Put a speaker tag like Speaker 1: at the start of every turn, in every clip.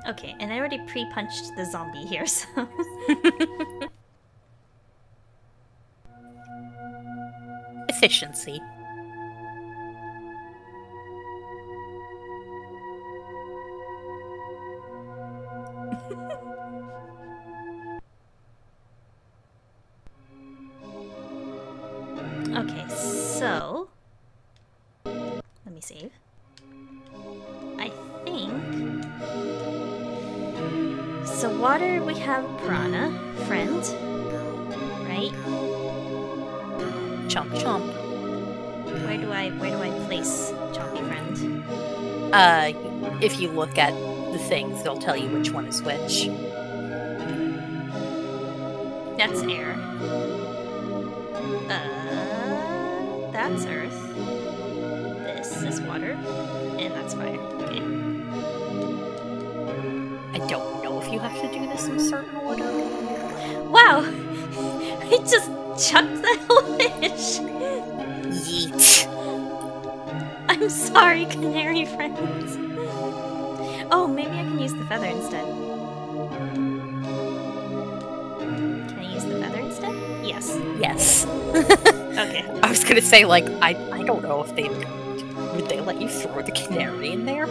Speaker 1: Okay, and I already pre-punched the zombie here, so...
Speaker 2: Efficiency.
Speaker 1: Okay, so... Let me save. I think... So water, we have Piranha, friend, right?
Speaker 2: Chomp chomp.
Speaker 1: Where do I place Chompy friend?
Speaker 2: If you look at the things, they'll tell you which one is which.
Speaker 1: That's air. That's earth. This is water. And that's fire. Okay.
Speaker 2: I don't know if you have to do this in a certain order.
Speaker 1: Wow! I just chucked that wish!
Speaker 2: Yeet.
Speaker 1: I'm sorry, canary friends. Oh, maybe I can use the feather instead. Can I use the feather instead? Yes.
Speaker 2: Yes.
Speaker 1: Okay.
Speaker 2: I was gonna say, like, I don't know if they... Would they let you throw the canary in there?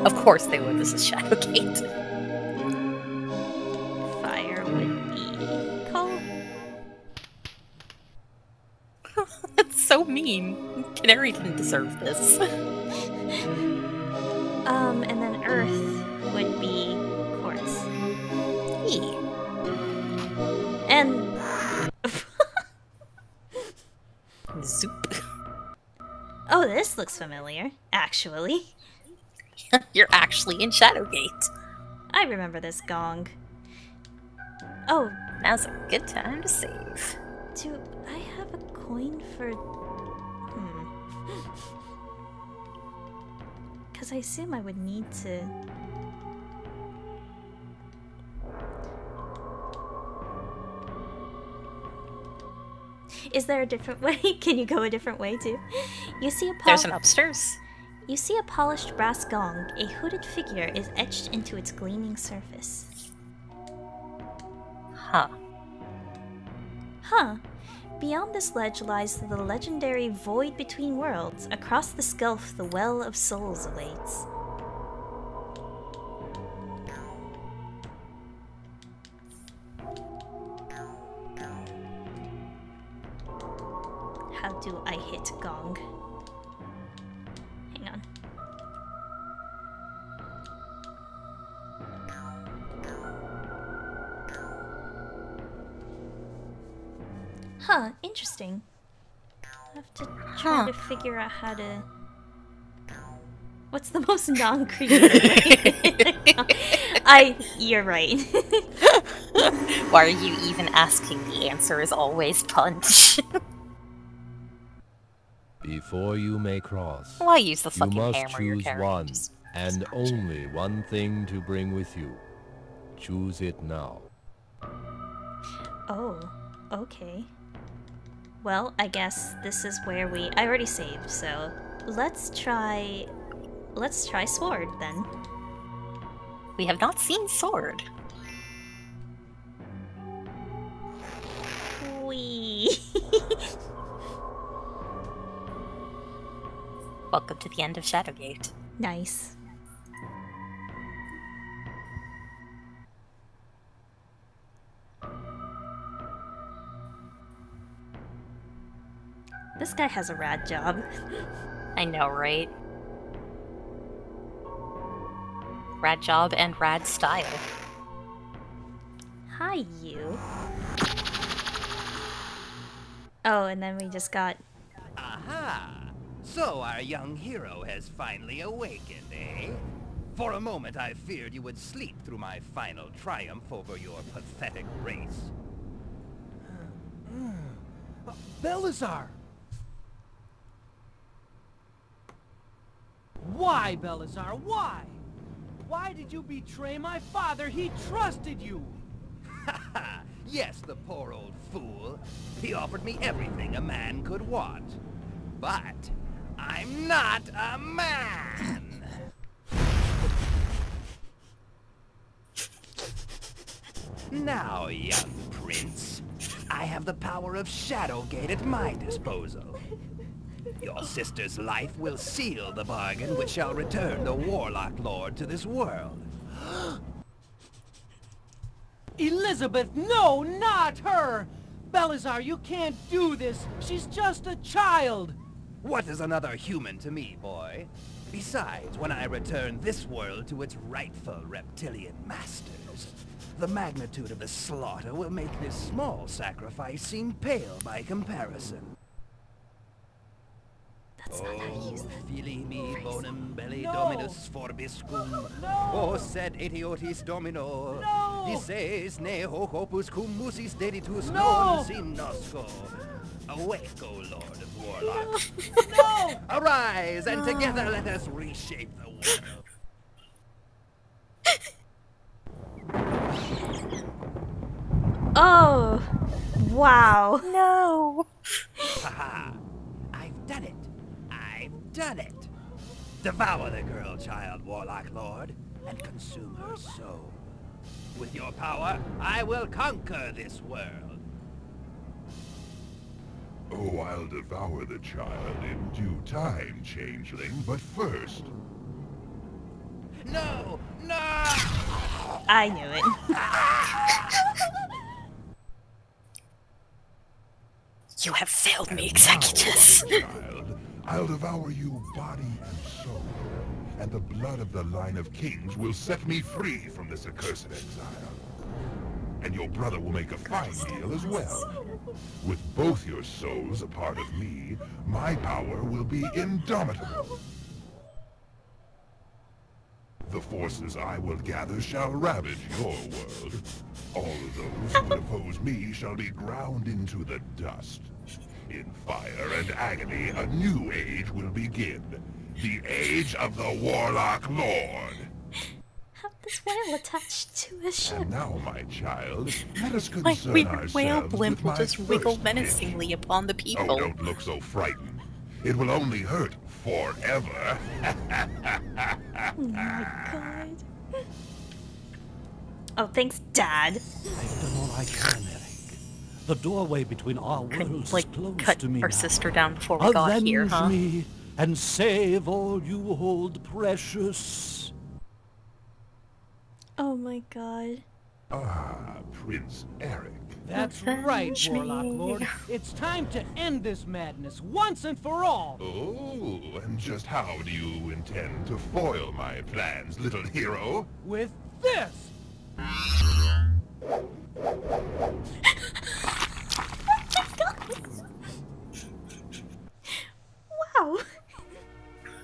Speaker 2: Of course they would, this is Shadowgate.
Speaker 1: Fire would be coal.
Speaker 2: That's so mean. Canary didn't deserve this.
Speaker 1: And then earth would be quartz.
Speaker 2: Hey.
Speaker 1: And...
Speaker 2: Zoop.
Speaker 1: Oh, this looks familiar, actually.
Speaker 2: You're actually in Shadowgate.
Speaker 1: I remember this gong. Oh,
Speaker 2: Now's a good time to save.
Speaker 1: do I have a coin for... Because I assume I would need to... Is there a different way? Can you go a different way too? You see a
Speaker 2: There's an upstairs.
Speaker 1: You see a polished brass gong. A hooded figure is etched into its gleaming surface.
Speaker 2: Huh.
Speaker 1: Huh. Beyond this ledge lies the legendary Void Between Worlds. Across the Skelf, the Well of Souls awaits. How do I hit gong? Hang on. Huh, interesting. I have to try to figure out how to... What's the most non-creative way? You're right.
Speaker 2: Why are you even asking? The answer is always punch.
Speaker 3: Before you may cross,
Speaker 2: Why use the
Speaker 3: you
Speaker 2: fucking
Speaker 3: must
Speaker 2: hammer you're
Speaker 3: choose
Speaker 2: carrying?
Speaker 3: one
Speaker 2: Just
Speaker 3: and
Speaker 2: smash it.
Speaker 3: only one thing to bring with you. Choose it now.
Speaker 1: Oh, okay. Well, I guess this is where we... I already saved, so... Let's try sword, then.
Speaker 2: We have not seen sword.
Speaker 1: Whee!
Speaker 2: Welcome to the end of Shadowgate.
Speaker 1: Nice. This guy has a rad job.
Speaker 2: I know, right? Rad job and rad style.
Speaker 1: Hi, you. Oh, and then we just got...
Speaker 4: Aha! So our young hero has finally awakened, eh? For a moment I feared you would sleep through my final triumph over your pathetic race.
Speaker 5: Belisar! Why, Belisar? Why? Why did you betray my father? He trusted you!
Speaker 4: Haha! Yes, the poor old fool. He offered me everything a man could want. But I'm not a man! Now, young prince, I have the power of Shadowgate at my disposal. Your sister's life will seal the bargain which shall return the Warlock Lord to this world.
Speaker 5: Elizabeth, no, not her! Belisar, you can't do this. She's just a child.
Speaker 4: What is another human to me, boy? Besides, when I return this world to its rightful reptilian masters, the magnitude of the slaughter will make this small sacrifice seem pale by comparison.
Speaker 1: That's not how you use that.
Speaker 4: Fili me bonum belli
Speaker 5: No.
Speaker 4: dominus forbiscum.
Speaker 5: No.
Speaker 4: O sed etiotis domino.
Speaker 5: No.
Speaker 4: Dices ne hoc opus cum musis deditus
Speaker 5: No.
Speaker 4: non sim nosco. Awake, O Lord of Warlocks.
Speaker 5: No!
Speaker 4: Arise, and together let us reshape the world.
Speaker 1: Oh! Wow.
Speaker 2: No!
Speaker 4: Haha! I've done it! I've done it! Devour the girl child, Warlock Lord, and consume her soul. With your power, I will conquer this world.
Speaker 6: Oh, I'll devour the child in due time, changeling, but first...
Speaker 4: No! No!
Speaker 1: I knew it.
Speaker 2: You have failed me,
Speaker 6: And
Speaker 2: Executus.
Speaker 6: now, child, I'll devour you body and soul, and the blood of the line of kings will set me free from this accursed exile. And your brother will make a fine meal as well. With both your souls a part of me, my power will be indomitable. The forces I will gather shall ravage your world. All of those who would oppose me shall be ground into the dust. In fire and agony, a new age will begin. The Age of the Warlock Lord.
Speaker 1: How this whale attached to a ship?
Speaker 6: And now, my child, let us
Speaker 2: My
Speaker 6: concern
Speaker 2: weird
Speaker 6: ourselves
Speaker 2: whale blimp
Speaker 6: with
Speaker 2: will
Speaker 6: my
Speaker 2: just wiggle
Speaker 6: first
Speaker 2: menacingly
Speaker 6: wish.
Speaker 2: upon the
Speaker 6: Oh,
Speaker 2: people.
Speaker 6: don't look so frightened. It will only hurt forever.
Speaker 1: Oh my god. Oh, thanks, Dad.
Speaker 7: I've done all I can, Eric. The doorway between our
Speaker 2: Couldn't,
Speaker 7: worlds
Speaker 2: like,
Speaker 7: is closed
Speaker 2: cut
Speaker 7: to me
Speaker 2: our
Speaker 7: now.
Speaker 2: sister down before we got
Speaker 7: Avenge
Speaker 2: here, huh?
Speaker 7: me and save all you hold precious.
Speaker 1: Oh my god.
Speaker 6: Ah, Prince Eric.
Speaker 5: That's
Speaker 2: Avenge
Speaker 5: right, Warlock
Speaker 2: me.
Speaker 5: Lord. It's time to end this madness once and for all.
Speaker 6: Oh, and just how do you intend to foil my plans, little hero?
Speaker 5: With this.
Speaker 1: Wow.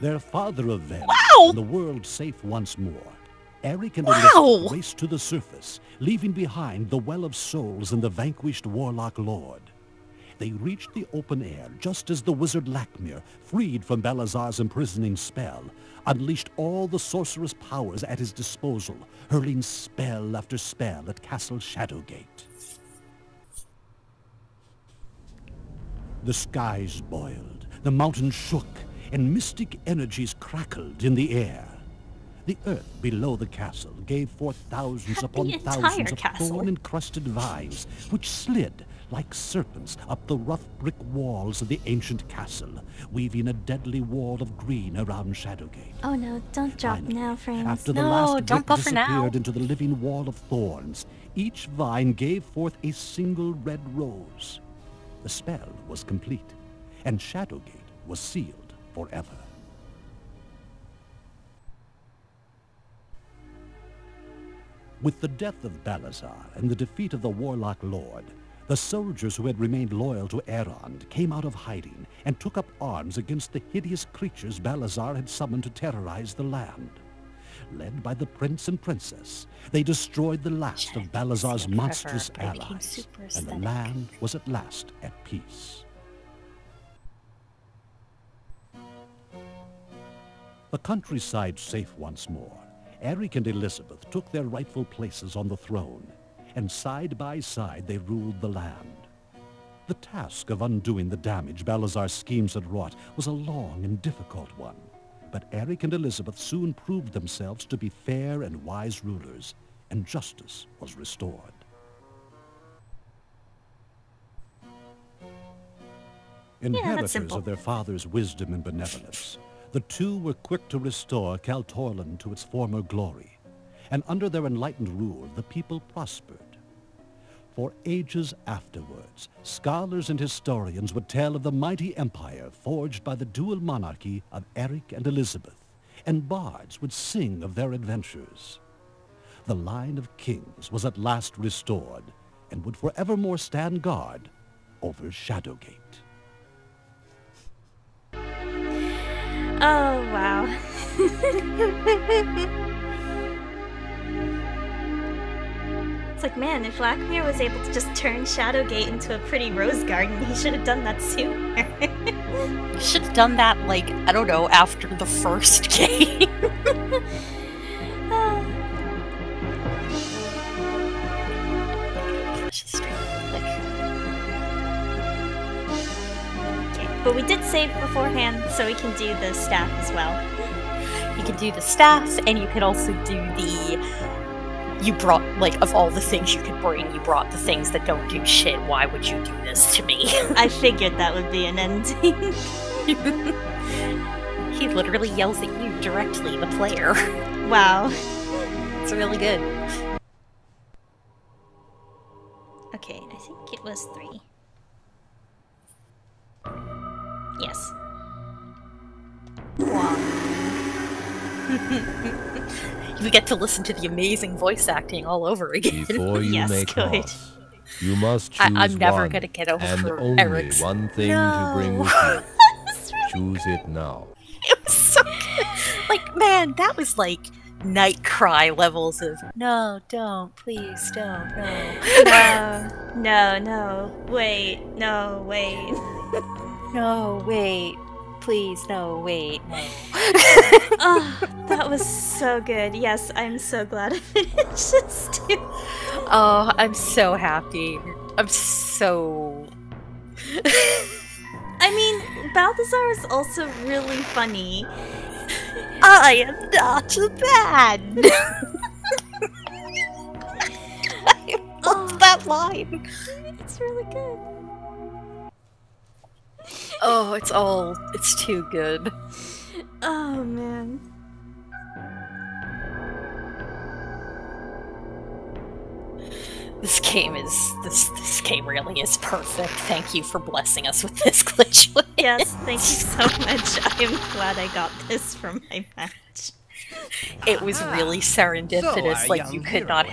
Speaker 7: Their father avenged,
Speaker 2: Wow!
Speaker 7: and the world safe once more. Eric and
Speaker 2: Wow!
Speaker 7: Elizabeth raced to the surface, leaving behind the Well of Souls and the vanquished Warlock Lord. They reached the open air just as the wizard Lakmir, freed from Belisar's imprisoning spell, unleashed all the sorcerous powers at his disposal, hurling spell after spell at Castle Shadowgate. The skies boiled, the mountains shook, and mystic energies crackled in the air. The earth below the castle gave forth thousands upon
Speaker 1: entire
Speaker 7: thousands of
Speaker 1: castle.
Speaker 7: thorn-encrusted vines, which slid like serpents up the rough brick walls of the ancient castle, weaving a deadly wall of green around Shadowgate.
Speaker 1: Oh no, don't drop
Speaker 7: Finally,
Speaker 1: now, friends.
Speaker 7: after the
Speaker 2: No,
Speaker 7: last
Speaker 2: don't
Speaker 7: brick
Speaker 2: buffer now.
Speaker 7: disappeared into the living wall of thorns, each vine gave forth a single red rose. The spell was complete, and Shadowgate was sealed forever. With the death of Belisar and the defeat of the Warlock Lord, the soldiers who had remained loyal to Erond came out of hiding and took up arms against the hideous creatures Belisar had summoned to terrorize the land. Led by the prince and princess, they destroyed the last of Belisar's
Speaker 2: Forever,
Speaker 7: monstrous
Speaker 2: but it became
Speaker 7: allies,
Speaker 2: super
Speaker 7: and the
Speaker 2: aesthetic.
Speaker 7: land was at last at peace. The countryside safe once more, Eric and Elizabeth took their rightful places on the throne, and side by side they ruled the land. The task of undoing the damage Belisar's schemes had wrought was a long and difficult one, but Eric and Elizabeth soon proved themselves to be fair and wise rulers, and justice was restored. Inheritors
Speaker 1: simple.
Speaker 7: of their father's wisdom and benevolence, the two were quick to restore Kaltorland to its former glory, and under their enlightened rule, the people prospered. For ages afterwards, scholars and historians would tell of the mighty empire forged by the dual monarchy of Eric and Elizabeth, and bards would sing of their adventures. The line of kings was at last restored, and would forevermore stand guard over Shadowgate.
Speaker 1: Oh, wow. It's like, man, if Blackmere was able to just turn Shadowgate into a pretty rose garden, he should have done that sooner.
Speaker 2: You should have done that, like, I don't know, after the first game.
Speaker 1: Okay, but we did save beforehand, so we can do the staff as well.
Speaker 2: You can do the staff, and you could also do the... You brought, like, of all the things you could bring, you brought the things that don't do shit. Why would you do this to me?
Speaker 1: I figured that would be an ending.
Speaker 2: He literally yells at you directly, the player.
Speaker 1: Wow.
Speaker 2: It's really good.
Speaker 1: Okay, I think it was 3. Yes. Wow.
Speaker 2: You get to listen to the amazing voice acting all over again.
Speaker 3: Before you
Speaker 1: Yes,
Speaker 3: make
Speaker 1: good.
Speaker 3: off, you must choose
Speaker 2: I'm never
Speaker 3: one,
Speaker 2: gonna get over
Speaker 3: and only
Speaker 2: Eric's.
Speaker 3: one thing
Speaker 1: No.
Speaker 3: to bring with you. Choose it now.
Speaker 2: It was so good. Like, man, that was like night cry levels of no, don't, please don't, no.
Speaker 1: No, wait, no, wait.
Speaker 2: No, wait. Please, no, wait, no.
Speaker 1: Oh, that was so good. Yes, I'm so glad I finished this too.
Speaker 2: Oh, I'm so happy. I'm so...
Speaker 1: I mean, Balthazar is also really funny.
Speaker 2: I am not bad! I love that line.
Speaker 1: It's really good.
Speaker 2: Oh, it's too good.
Speaker 1: Oh, man.
Speaker 2: This game really is perfect. Thank you for blessing us with this glitch.
Speaker 1: Yes, thank you so much. I am glad I got this from my match.
Speaker 2: It was really serendipitous.
Speaker 4: So
Speaker 2: Like you could not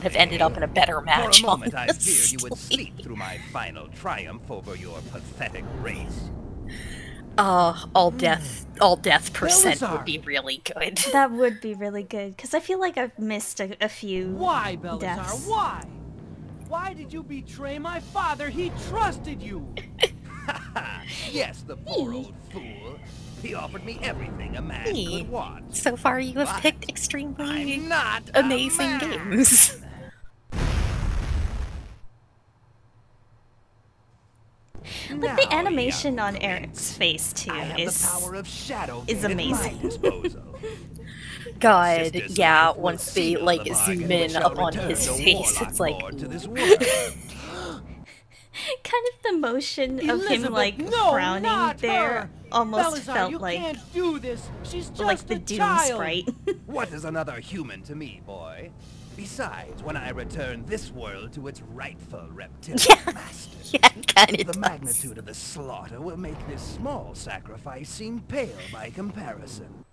Speaker 2: have ended up in a better match.
Speaker 4: For a moment, I
Speaker 2: honestly.
Speaker 4: feared you would sleep through my final triumph over your pathetic race.
Speaker 2: All death percent would be really good.
Speaker 1: That would be really good, because I feel like I've missed a few
Speaker 5: Why, Belisar?
Speaker 1: deaths.
Speaker 5: Why? Why did you betray my father? He trusted you!
Speaker 4: Yes, the poor old fool. He offered me everything a man
Speaker 2: Hey,
Speaker 4: could want.
Speaker 2: so far you have
Speaker 4: But
Speaker 2: picked extremely
Speaker 4: I'm not a
Speaker 2: amazing
Speaker 4: man.
Speaker 2: games.
Speaker 1: But the
Speaker 4: Now,
Speaker 1: animation
Speaker 4: young
Speaker 1: on
Speaker 4: prince,
Speaker 1: Eric's face too
Speaker 4: I have
Speaker 1: is
Speaker 4: the power of Shadowgate
Speaker 1: is
Speaker 4: at
Speaker 1: amazing.
Speaker 4: my disposal.
Speaker 2: God,
Speaker 4: Sister's
Speaker 2: yeah,
Speaker 4: life will
Speaker 2: once they
Speaker 4: seal
Speaker 2: like
Speaker 4: the
Speaker 2: zoom
Speaker 4: bargain
Speaker 2: in
Speaker 4: which shall
Speaker 2: up on
Speaker 4: return
Speaker 2: his
Speaker 4: the
Speaker 2: face,
Speaker 4: warlock
Speaker 2: it's like
Speaker 4: lord to this world.
Speaker 1: kind of the motion of him
Speaker 5: Elizabeth,
Speaker 1: like
Speaker 5: no,
Speaker 1: frowning
Speaker 5: not
Speaker 1: there
Speaker 5: her.
Speaker 1: almost
Speaker 5: Belisar,
Speaker 1: felt
Speaker 5: you
Speaker 1: like
Speaker 5: can't do this. She's just
Speaker 1: like the
Speaker 5: a
Speaker 1: Doom
Speaker 5: child.
Speaker 1: sprite.
Speaker 4: What is another human to me, boy? Besides, when I return this world to its rightful reptilian masters,
Speaker 2: yeah, it kinda
Speaker 4: the
Speaker 2: does.
Speaker 4: magnitude of the slaughter will make this small sacrifice seem pale by comparison.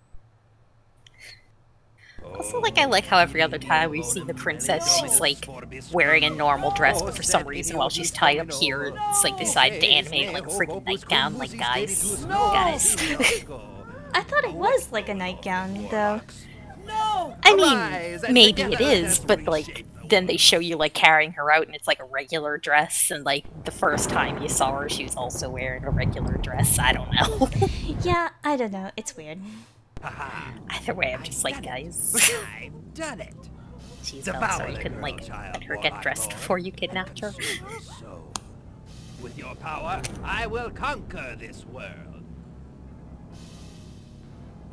Speaker 2: Also, like, I like how every other time we see the princess, she's like wearing a normal dress, but for some reason, while she's tied up here, it's like decided to animate like a freaking nightgown. Like, guys, guys.
Speaker 1: I thought it was like a nightgown though.
Speaker 5: No!
Speaker 2: I mean, maybe it is, but like, then they show you like carrying her out, and it's like a regular dress. And like the first time you saw her, she was also wearing a regular dress. I don't know.
Speaker 1: Yeah, I don't know. It's weird.
Speaker 2: Either way, I'm just like, guys.
Speaker 4: I've done it.
Speaker 2: Jeez,
Speaker 4: Devour
Speaker 2: I'm sorry you
Speaker 4: the
Speaker 2: couldn't
Speaker 4: girl
Speaker 2: like
Speaker 4: child,
Speaker 2: let her get
Speaker 4: warlock
Speaker 2: dressed
Speaker 4: lord.
Speaker 2: before you kidnapped her.
Speaker 4: So, with your power, I will conquer this world.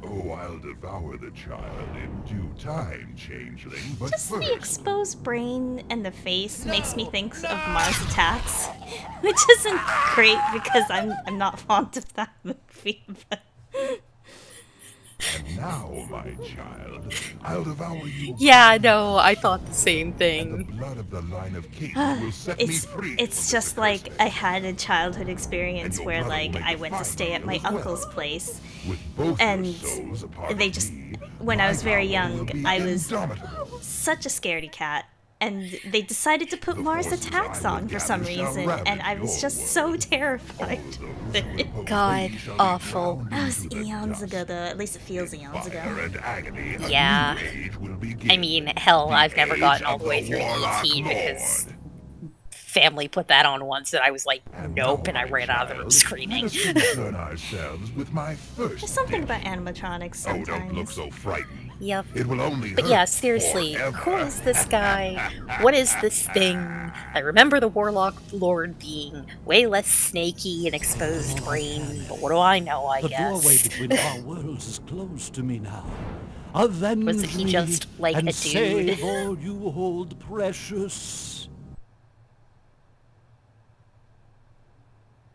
Speaker 6: Oh, I'll devour the child in due time, changeling, but
Speaker 1: Just
Speaker 6: first...
Speaker 1: the exposed brain and the face makes me think of Mars Attacks, which isn't great because I'm not fond of that movie. But...
Speaker 6: And now, my child, I'll devour you.
Speaker 2: Yeah, no, I thought the same
Speaker 6: And the
Speaker 2: thing.
Speaker 6: blood of the line of kings will set me free.
Speaker 1: It's
Speaker 6: from
Speaker 1: just
Speaker 6: this
Speaker 1: like
Speaker 6: accursed
Speaker 1: I had a childhood experience
Speaker 6: And your
Speaker 1: where
Speaker 6: brother
Speaker 1: like
Speaker 6: will make
Speaker 1: I
Speaker 6: a
Speaker 1: went to
Speaker 6: fine
Speaker 1: stay at
Speaker 6: meal
Speaker 1: my
Speaker 6: as well.
Speaker 1: uncle's place,
Speaker 6: With both
Speaker 1: and
Speaker 6: your souls a part
Speaker 1: they
Speaker 6: of
Speaker 1: just
Speaker 6: me,
Speaker 1: when I
Speaker 6: my
Speaker 1: was very
Speaker 6: power
Speaker 1: young
Speaker 6: will be
Speaker 1: I was
Speaker 6: indomitable.
Speaker 1: such a scaredy cat, and they decided to put
Speaker 6: The
Speaker 1: Mars
Speaker 6: forces
Speaker 1: Attacks
Speaker 6: I will
Speaker 1: on for some
Speaker 6: gather shall
Speaker 1: reason,
Speaker 6: ravage
Speaker 1: and I was
Speaker 6: your
Speaker 1: just so
Speaker 6: world.
Speaker 1: terrified.
Speaker 6: All those who oppose
Speaker 2: God,
Speaker 6: me shall be
Speaker 2: awful.
Speaker 6: ground
Speaker 1: That was
Speaker 6: into the
Speaker 1: eons
Speaker 6: dust.
Speaker 1: ago, though. At least it feels eons
Speaker 6: Fire
Speaker 1: ago.
Speaker 6: and agony, a
Speaker 2: Yeah.
Speaker 6: new age will begin.
Speaker 2: I mean, hell,
Speaker 6: The
Speaker 2: I've never
Speaker 6: age
Speaker 2: gotten all
Speaker 6: of
Speaker 2: the way through
Speaker 6: Warlock
Speaker 2: ET
Speaker 6: Lord.
Speaker 2: because family put that on once, and I was like,
Speaker 6: And
Speaker 2: nope,
Speaker 6: now,
Speaker 2: and I
Speaker 6: my
Speaker 2: ran out of the room
Speaker 6: child,
Speaker 2: screaming.
Speaker 6: Let us concern ourselves with my first
Speaker 1: There's something
Speaker 6: dish.
Speaker 1: about animatronics
Speaker 6: Oh,
Speaker 1: sometimes.
Speaker 6: don't look so frightened.
Speaker 2: Yep.
Speaker 6: It will only
Speaker 2: But
Speaker 6: hurt
Speaker 2: yeah, seriously,
Speaker 6: forever.
Speaker 2: who is this guy? What is this thing? I remember the Warlock Lord being way less snaky and exposed brain, but what do I know, I
Speaker 7: The doorway
Speaker 2: guess.
Speaker 7: between our worlds is closed to me now. Avenge
Speaker 2: Wasn't he
Speaker 7: me
Speaker 2: just, like,
Speaker 7: and
Speaker 2: a dude?
Speaker 7: save all you hold precious.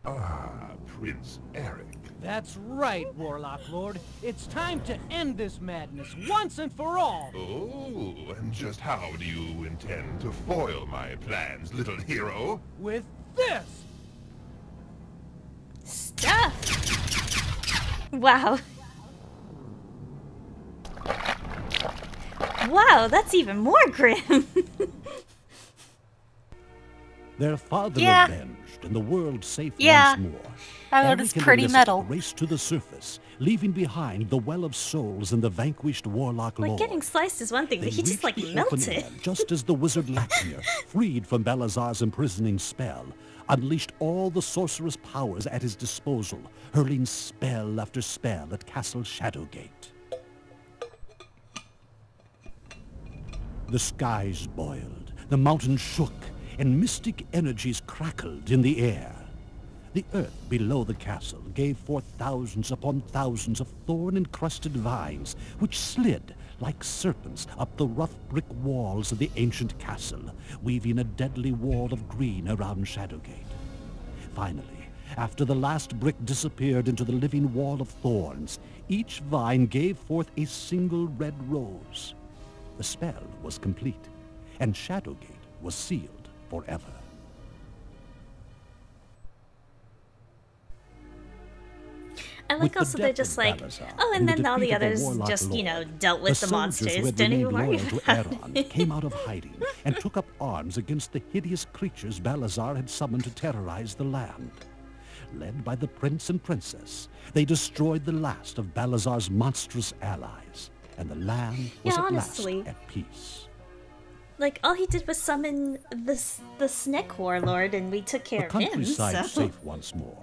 Speaker 6: Ah, Prince Eric.
Speaker 5: That's right, Warlock Lord. It's time to end this madness once and for all.
Speaker 6: Oh, and just how do you intend to foil my plans, little hero?
Speaker 5: With this.
Speaker 1: Stuff! Wow. Wow, that's even more grim!
Speaker 7: Their father
Speaker 2: Yeah.
Speaker 7: avenged and the world safe
Speaker 2: Yeah.
Speaker 7: once more.
Speaker 2: That
Speaker 7: Eric
Speaker 2: is
Speaker 7: and
Speaker 2: pretty
Speaker 7: Elizabeth
Speaker 2: metal.
Speaker 7: raced to the surface, leaving behind the well of souls and the vanquished Warlock
Speaker 1: Like,
Speaker 7: Lord.
Speaker 1: getting sliced is one thing, but
Speaker 7: They
Speaker 1: he just, like,
Speaker 7: reached the open
Speaker 1: melted.
Speaker 7: air just as the wizard Lachmir, freed from Balazar's imprisoning spell, unleashed all the sorcerous powers at his disposal, hurling spell after spell at Castle Shadowgate. The skies boiled, the mountains shook, and mystic energies crackled in the air. The earth below the castle gave forth thousands upon thousands of thorn-encrusted vines, which slid like serpents up the rough brick walls of the ancient castle, weaving a deadly wall of green around Shadowgate. Finally, after the last brick disappeared into the living wall of thorns, each vine gave forth a single red rose. The spell was complete, and Shadowgate was sealed forever.
Speaker 1: I
Speaker 7: With
Speaker 1: like
Speaker 7: the
Speaker 1: also they're
Speaker 7: death
Speaker 1: just
Speaker 7: of
Speaker 1: like,
Speaker 7: Balazar
Speaker 1: oh, and
Speaker 7: and the
Speaker 1: then all the
Speaker 7: defeat of the
Speaker 1: others
Speaker 7: Warlock
Speaker 1: just, you know,
Speaker 7: Lord,
Speaker 1: dealt with the
Speaker 7: soldiers
Speaker 1: monsters.
Speaker 7: who had
Speaker 1: Don't even
Speaker 7: remained
Speaker 1: worry
Speaker 7: loyal to
Speaker 1: about
Speaker 7: Aeron
Speaker 1: it.
Speaker 7: came out of hiding and took up arms against the hideous creatures Balazar had summoned to terrorize the land. Led by the prince and princess, they destroyed the last of Balazar's monstrous allies, and the land was
Speaker 1: Yeah,
Speaker 7: at
Speaker 1: honestly.
Speaker 7: last at peace.
Speaker 1: Like, all he did was summon the Snake Warlord, and we took
Speaker 7: The
Speaker 1: care of him,
Speaker 7: countryside
Speaker 1: so...
Speaker 7: safe once more.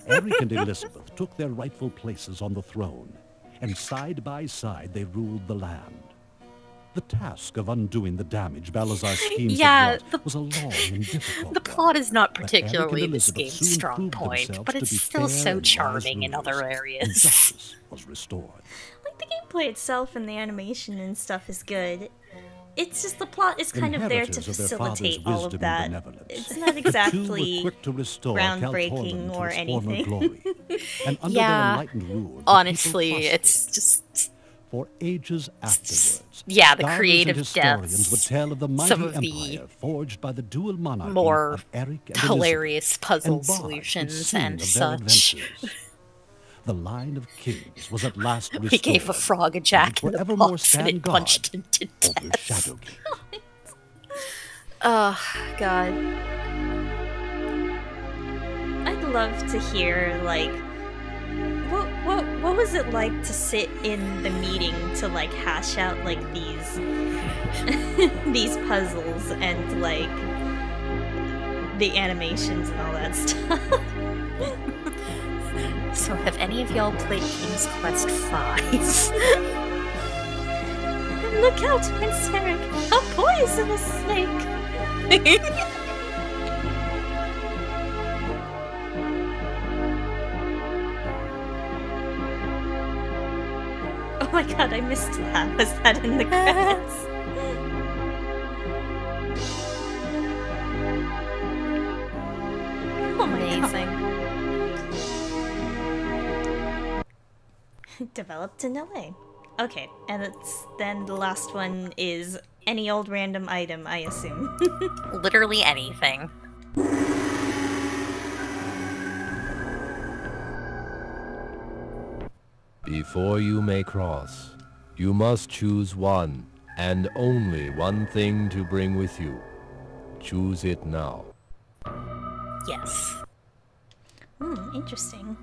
Speaker 7: Eric and Elizabeth took their rightful places on the throne, and side by side they ruled the land. The task of undoing the damage Balazar's schemes
Speaker 2: Yeah,
Speaker 7: had wrought was a long and difficult
Speaker 2: The
Speaker 7: one.
Speaker 2: plot is not
Speaker 7: But Eric and
Speaker 2: particularly this
Speaker 7: Elizabeth
Speaker 2: game's
Speaker 7: soon
Speaker 2: strong
Speaker 7: proved
Speaker 2: point,
Speaker 7: themselves
Speaker 2: but
Speaker 7: to
Speaker 2: it's
Speaker 7: be
Speaker 2: still
Speaker 7: fair
Speaker 2: so
Speaker 7: and wise
Speaker 2: charming in other
Speaker 7: rulers, and
Speaker 2: areas.
Speaker 7: justice was restored.
Speaker 1: Like, the gameplay itself and the animation and stuff is good. It's just the plot is kind of there to
Speaker 7: Inheritors of their father's
Speaker 1: facilitate all of
Speaker 7: wisdom
Speaker 1: that.
Speaker 7: and benevolence,
Speaker 1: It's not
Speaker 7: the two
Speaker 1: exactly
Speaker 7: were quick to restore
Speaker 1: groundbreaking
Speaker 7: Kaltorlan to
Speaker 1: or
Speaker 7: its former
Speaker 1: anything.
Speaker 7: glory. And under
Speaker 2: Yeah,
Speaker 7: their enlightened rule, the people
Speaker 2: honestly,
Speaker 7: prospered.
Speaker 2: it's just...
Speaker 7: For ages afterwards,
Speaker 2: Yeah, the
Speaker 7: scholars
Speaker 2: creative
Speaker 7: and historians
Speaker 2: depths,
Speaker 7: would tell of the mighty
Speaker 2: some of the
Speaker 7: empire forged by the dual monarchy
Speaker 2: more
Speaker 7: of Eric and
Speaker 2: hilarious
Speaker 7: Elizabeth,
Speaker 2: puzzle
Speaker 7: and bards would
Speaker 2: solutions
Speaker 7: sing
Speaker 2: and
Speaker 7: of their
Speaker 2: such.
Speaker 7: adventures. The line of kings was at last restored.
Speaker 2: We gave a frog a jack in
Speaker 7: and
Speaker 2: the
Speaker 7: would evermore
Speaker 2: box and
Speaker 7: stand
Speaker 2: it
Speaker 7: guard
Speaker 2: punched him to
Speaker 7: over
Speaker 2: death.
Speaker 7: Shadowgate.
Speaker 2: Oh, God.
Speaker 1: I'd love to hear, like, what was it like to sit in the meeting to, like, hash out, like, these these puzzles and, like, the animations and all that stuff?
Speaker 2: So have any of y'all played King's Quest V?
Speaker 1: Look out, Prince Eric! A poisonous snake! Oh my god, I missed that. Was that in the credits? Oh my
Speaker 2: Amazing.
Speaker 1: god. Developed in LA. Okay, and then the last one is any old random item, I assume.
Speaker 2: Literally anything.
Speaker 3: Before you may cross, you must choose one, and only one thing to bring with you. Choose it now.
Speaker 2: Yes.
Speaker 1: Interesting.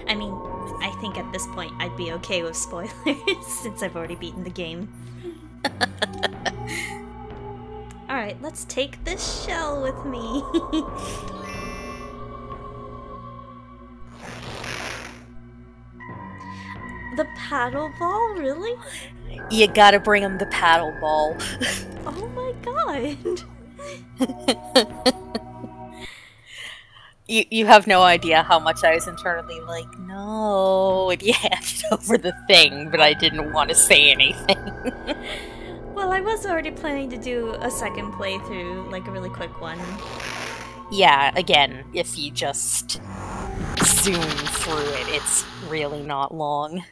Speaker 1: I mean, I think at this point I'd be okay with spoilers since I've already beaten the game. Alright, let's take this shell with me. The paddle ball, really?
Speaker 2: You gotta bring him the paddle ball.
Speaker 1: Oh my god.
Speaker 2: You have no idea how much I was internally like, no, and you handed over the thing, but I didn't want to say anything.
Speaker 1: Well, I was already planning to do a second playthrough, like a really quick one.
Speaker 2: Yeah, again, if you just zoom through it, it's really not long.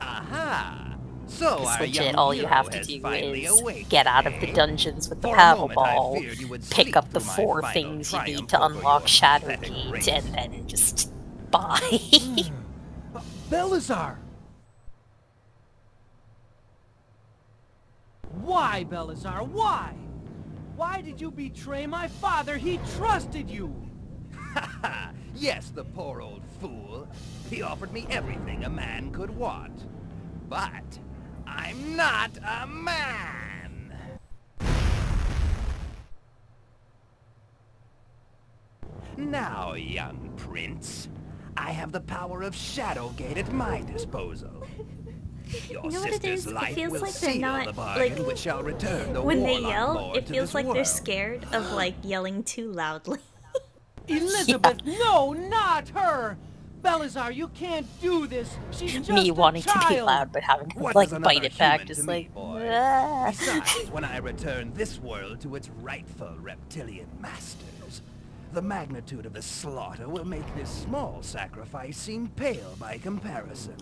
Speaker 4: Aha! So
Speaker 2: It's
Speaker 4: our
Speaker 2: legit,
Speaker 4: young
Speaker 2: all you
Speaker 4: hero
Speaker 2: have to
Speaker 4: has
Speaker 2: do
Speaker 4: finally
Speaker 2: is
Speaker 4: awakened,
Speaker 2: get out of the
Speaker 4: eh?
Speaker 2: dungeons with the
Speaker 4: For a
Speaker 2: paddle
Speaker 4: moment, I
Speaker 2: ball,
Speaker 4: feared you would
Speaker 2: pick
Speaker 4: sleep
Speaker 2: up the
Speaker 4: through my
Speaker 2: 4
Speaker 4: final
Speaker 2: things you need
Speaker 4: triumph
Speaker 2: to
Speaker 4: over
Speaker 2: unlock
Speaker 4: your pathetic
Speaker 2: Shadowgate,
Speaker 4: race.
Speaker 2: and then just bye.
Speaker 5: Belisar! Why, Belisar? Why? Why did you betray my father? He trusted you!
Speaker 4: Ha! Yes, the poor old fool. He offered me everything a man could want. But I'm not a man! Now, young prince, I have the power of Shadowgate at my disposal. Your
Speaker 1: You know what it
Speaker 4: sister's
Speaker 1: is? It
Speaker 4: life
Speaker 1: feels
Speaker 4: will
Speaker 1: like they're
Speaker 4: seal
Speaker 1: not,
Speaker 4: the bargain
Speaker 1: like,
Speaker 4: which shall return the
Speaker 1: when they
Speaker 4: Warlock
Speaker 1: yell,
Speaker 4: Lord
Speaker 1: it
Speaker 4: to
Speaker 1: feels
Speaker 4: this
Speaker 1: like they're
Speaker 4: world.
Speaker 1: scared of, like, yelling too loudly.
Speaker 5: Elizabeth, no, not her! Belisar, you can't do this! She's just
Speaker 2: Me
Speaker 5: a
Speaker 2: wanting
Speaker 5: child.
Speaker 2: to be loud, but having to,
Speaker 4: What
Speaker 2: like,
Speaker 4: is another
Speaker 2: bite it back,
Speaker 4: human
Speaker 2: just
Speaker 4: to
Speaker 2: like,
Speaker 4: me, boy?
Speaker 2: "Ah."
Speaker 4: Besides, when I return this world to its rightful reptilian masters, the magnitude of the slaughter will make this small sacrifice seem pale by comparison.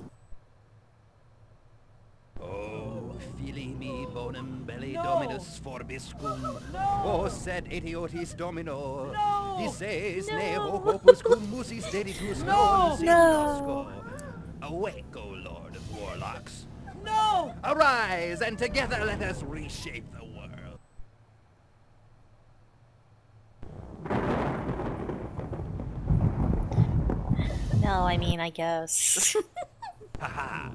Speaker 4: Oh, fili me bonum belli
Speaker 5: No.
Speaker 4: dominus forbiscum.
Speaker 5: No.
Speaker 4: Oh, sed etiotis domino.
Speaker 5: No.
Speaker 4: Dices
Speaker 1: No.
Speaker 4: ne opus cum musis deditus
Speaker 5: No.
Speaker 4: non
Speaker 2: No.
Speaker 4: Awake, O Lord of Warlocks.
Speaker 5: No!
Speaker 4: Arise, and together let us reshape the world.
Speaker 2: No, I mean, I guess.
Speaker 4: Haha.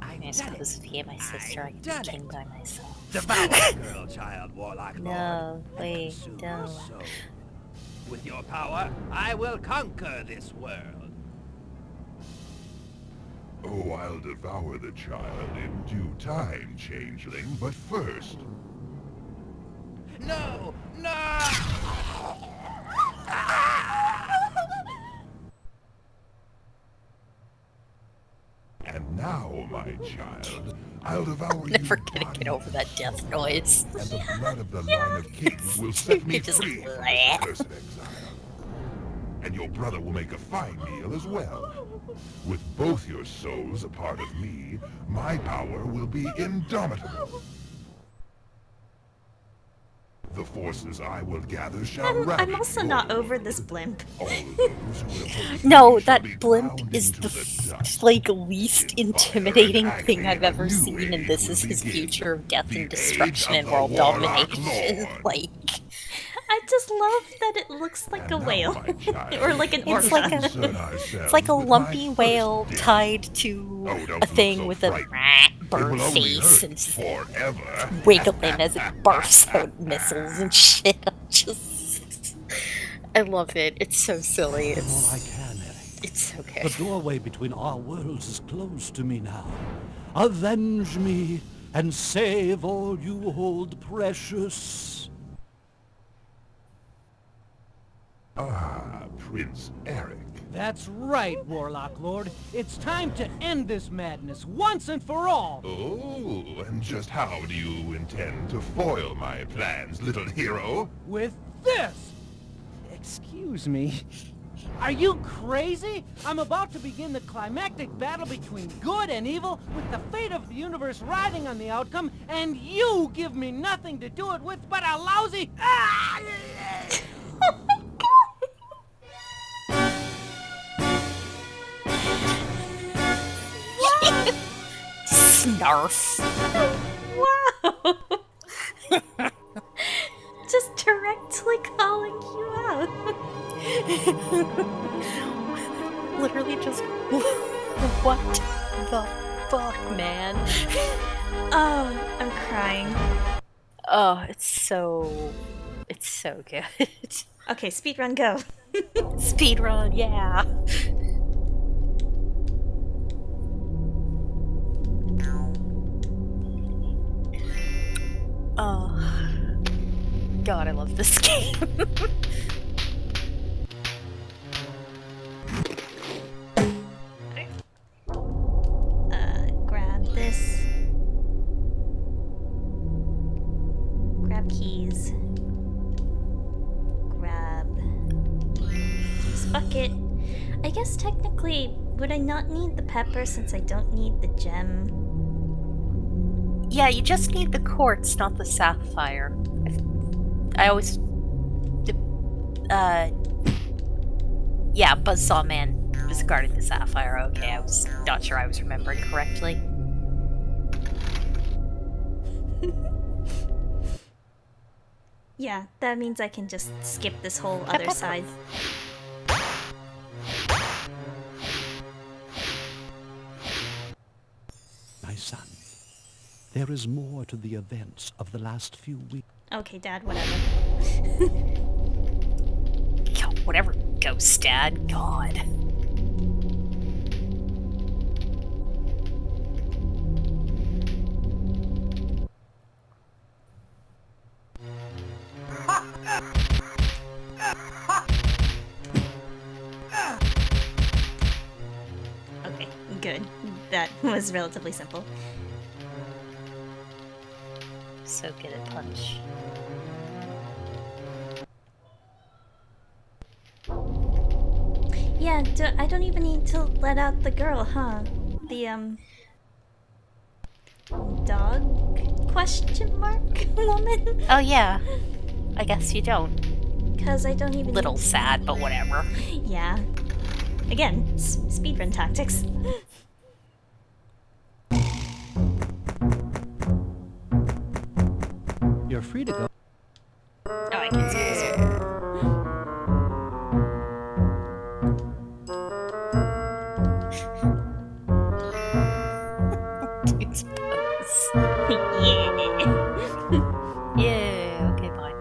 Speaker 2: I
Speaker 4: I've done
Speaker 2: suppose
Speaker 4: it.
Speaker 2: if he and my sister, I could be
Speaker 4: done
Speaker 2: king
Speaker 4: it.
Speaker 2: by myself.
Speaker 4: Devour the girl child, Warlock Lord.
Speaker 2: No,
Speaker 4: and
Speaker 2: wait,
Speaker 4: consume
Speaker 2: don't.
Speaker 4: your soul. With your power, I will conquer this world.
Speaker 6: Oh, I'll devour the child in due time, changeling. But first,
Speaker 4: No! No!
Speaker 6: and now, my child, I'll devour
Speaker 2: Never
Speaker 6: you
Speaker 2: gonna
Speaker 6: body
Speaker 2: get over that death noise.
Speaker 6: and the blood of the line of kings will set me
Speaker 2: Just
Speaker 6: free from this
Speaker 2: bleh.
Speaker 6: accursed exile. And your brother will make a fine meal as well. With both your souls a part of me, my power will be indomitable. The forces I will gather shall
Speaker 1: I'm
Speaker 6: ravage
Speaker 1: also
Speaker 6: your
Speaker 1: not over
Speaker 6: world.
Speaker 1: this blimp.
Speaker 6: All of those who oppose
Speaker 2: No,
Speaker 6: me shall be
Speaker 2: that blimp
Speaker 6: ground
Speaker 2: is
Speaker 6: into
Speaker 2: the
Speaker 6: dust.
Speaker 2: like least
Speaker 6: In fire
Speaker 2: intimidating
Speaker 6: and
Speaker 2: thing
Speaker 6: agony,
Speaker 2: I've ever
Speaker 6: a new
Speaker 2: seen, and
Speaker 6: age
Speaker 2: this
Speaker 6: will
Speaker 2: is his
Speaker 6: begin.
Speaker 2: future of death
Speaker 6: The
Speaker 2: and
Speaker 6: age
Speaker 2: destruction
Speaker 6: of
Speaker 2: and
Speaker 6: the
Speaker 2: world
Speaker 6: Warlock
Speaker 2: domination.
Speaker 6: Lord.
Speaker 2: Like,
Speaker 1: I just love that it looks like
Speaker 6: And
Speaker 1: a
Speaker 6: now,
Speaker 1: whale.
Speaker 6: my child,
Speaker 1: Or like an
Speaker 2: It's
Speaker 1: orca.
Speaker 2: like a-
Speaker 6: concern ourselves
Speaker 2: it's like a
Speaker 6: with my
Speaker 2: lumpy
Speaker 6: first
Speaker 2: whale
Speaker 6: death.
Speaker 2: tied to
Speaker 6: Oh, don't
Speaker 2: a
Speaker 6: look
Speaker 2: thing
Speaker 6: so
Speaker 2: with a
Speaker 6: frightened. It
Speaker 2: bird
Speaker 6: will only
Speaker 2: face
Speaker 6: hurt
Speaker 2: and just
Speaker 6: forever.
Speaker 2: wiggling as it barfs out missiles and shit. I love it. It's so silly.
Speaker 7: All I
Speaker 2: It's
Speaker 7: can, Eric.
Speaker 2: it's so
Speaker 7: The
Speaker 2: good.
Speaker 7: doorway between our worlds is closed to me now. Avenge me and save all you hold precious.
Speaker 6: Ah, Prince Eric.
Speaker 5: That's right, Warlock Lord. It's time to end this madness once and for all.
Speaker 6: Oh, and just how do you intend to foil my plans, little hero?
Speaker 5: With this! Excuse me. Are you crazy? I'm about to begin the climactic battle between good and evil, with the fate of the universe riding on the outcome, and you give me nothing to do it with but a lousy... Ah!
Speaker 2: Snarf.
Speaker 1: Wow! Just directly calling you out.
Speaker 2: Literally just... What the fuck, man?
Speaker 1: Oh, I'm crying.
Speaker 2: Oh, it's so good.
Speaker 1: Okay, speedrun, go.
Speaker 2: Speedrun, yeah. Oh, God, I love this game.
Speaker 1: Grab this. Grab keys. Grab this bucket. I guess technically, would I not need the pepper since I don't need the gem?
Speaker 2: Yeah, you just need the quartz, not the sapphire. I always... yeah, Buzzsaw Man was guarding the sapphire. Okay, I was not sure I was remembering correctly.
Speaker 1: Yeah, that means I can just skip this whole other side.
Speaker 7: My son, there is more to the events of the last few weeks.
Speaker 1: Okay, Dad, whatever.
Speaker 2: Whatever, Ghost Dad. God.
Speaker 1: Okay, good. That was relatively simple.
Speaker 2: So good at punch.
Speaker 1: Yeah, I don't even need to let out the girl, huh? The, dog? Question mark? Woman?
Speaker 2: Oh yeah. I guess you don't.
Speaker 1: Because I don't even
Speaker 2: Little
Speaker 1: need...
Speaker 2: sad, but whatever.
Speaker 1: Yeah. Again, speedrun tactics.
Speaker 7: You're free to go.
Speaker 1: Oh, I can see this one.
Speaker 2: Dude's pose.
Speaker 1: Yeah.
Speaker 2: Yeah, okay, fine.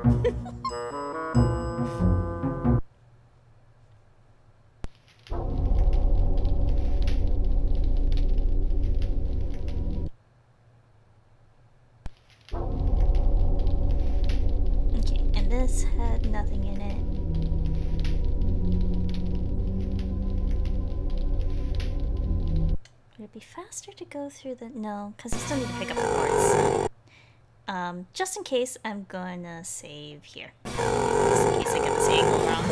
Speaker 1: Okay, and this had nothing in it. Would it be faster to go through the... No, because I still need to pick up the parts. Just in case, I'm gonna save here. Just in case I get this angle wrong.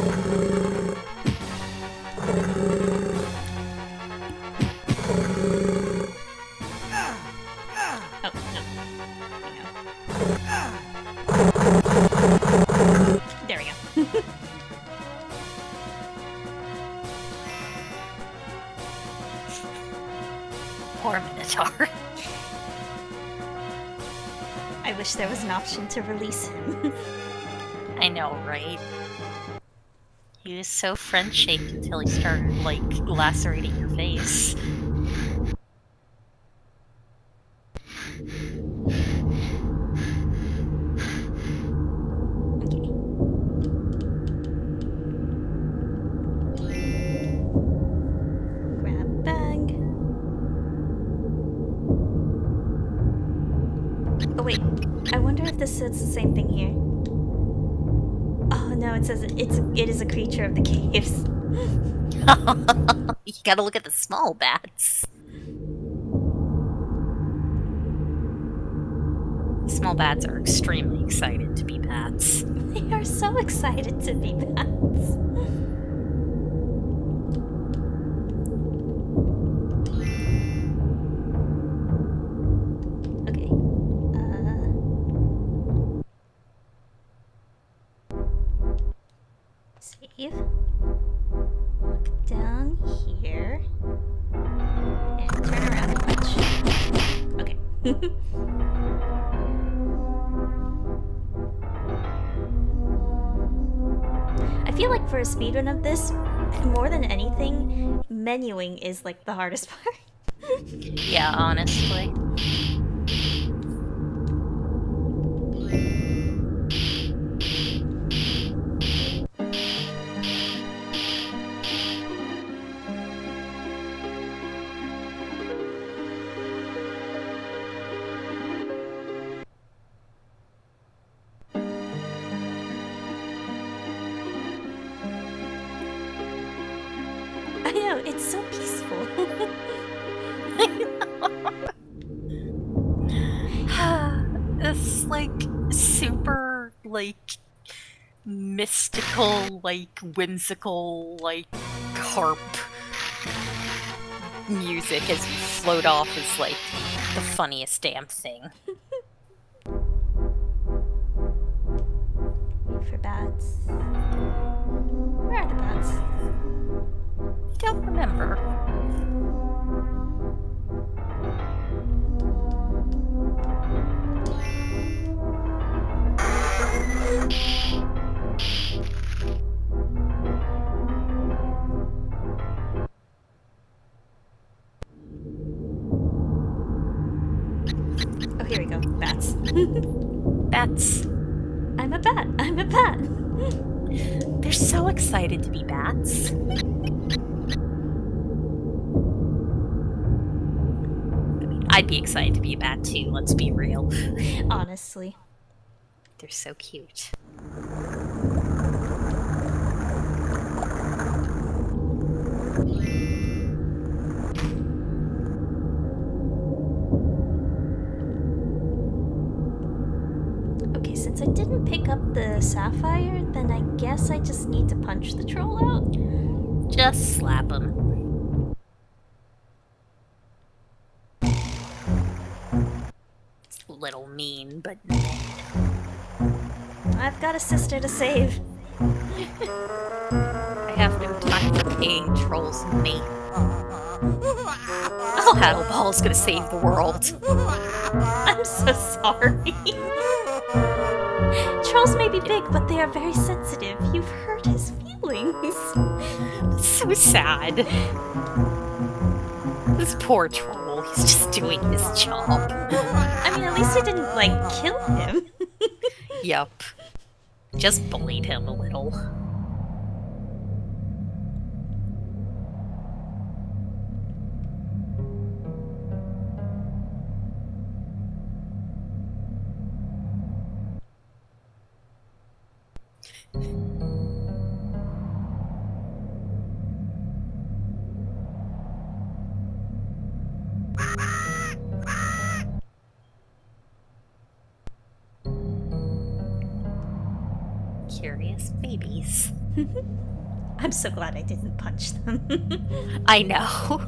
Speaker 1: Oh, no. There we go.
Speaker 2: Poor Minotaur.
Speaker 1: I wish there was an option to release him.
Speaker 2: I know, right? He was so friend-shaped until he started, like, lacerating your face.
Speaker 1: Grab bag. Oh wait, I wonder if this says the same thing here. Oh no, it says it is a creature of the caves.
Speaker 2: You gotta look at the small bats. Small bats are extremely excited to be bats.
Speaker 1: They are so excited to be bats. Okay. Save. Walk down here. And turn around and punch. Okay. I feel like for a speedrun of this, more than anything, menuing is like the hardest part.
Speaker 2: Yeah, honestly.
Speaker 1: I know, it's so peaceful.
Speaker 2: This, like, super, like, mystical, like, whimsical, like, harp music as you float off is, like, the funniest damn thing.
Speaker 1: Wait for bats. Where are the bats?
Speaker 2: Don't remember.
Speaker 1: Oh, here we go. Bats.
Speaker 2: Bats.
Speaker 1: I'm a bat. I'm a bat.
Speaker 2: They're so excited to be bats. I mean, I'd be excited to be a bat too, let's be real.
Speaker 1: Honestly.
Speaker 2: They're so cute.
Speaker 1: Okay, since I didn't pick up the sapphire, then I guess I just need to punch the troll out.
Speaker 2: Just slap him. It's a little mean, but
Speaker 1: I've got a sister to save.
Speaker 2: I have no time for paying trolls, mate. Oh, Paddleball's gonna save the world.
Speaker 1: I'm so sorry. Trolls may be big, but they are very sensitive. You've hurt his feelings.
Speaker 2: So sad. This poor troll, he's just doing his job.
Speaker 1: I mean, at least I didn't, like, kill him.
Speaker 2: Yup. Just bullied him a little. Curious babies.
Speaker 1: I'm so glad I didn't punch them.
Speaker 2: I know.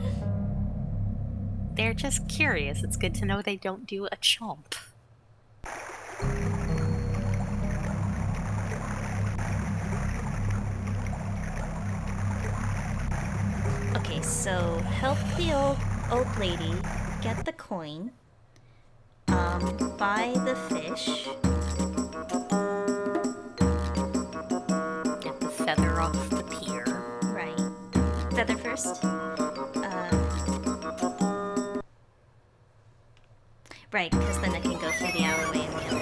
Speaker 2: They're just curious. It's good to know they don't do a chomp.
Speaker 1: Okay, so help the old lady get the coin. Buy the fish.
Speaker 2: Get the feather off the pier.
Speaker 1: Right. Feather first. Right, because then I can go through the alleyway and the other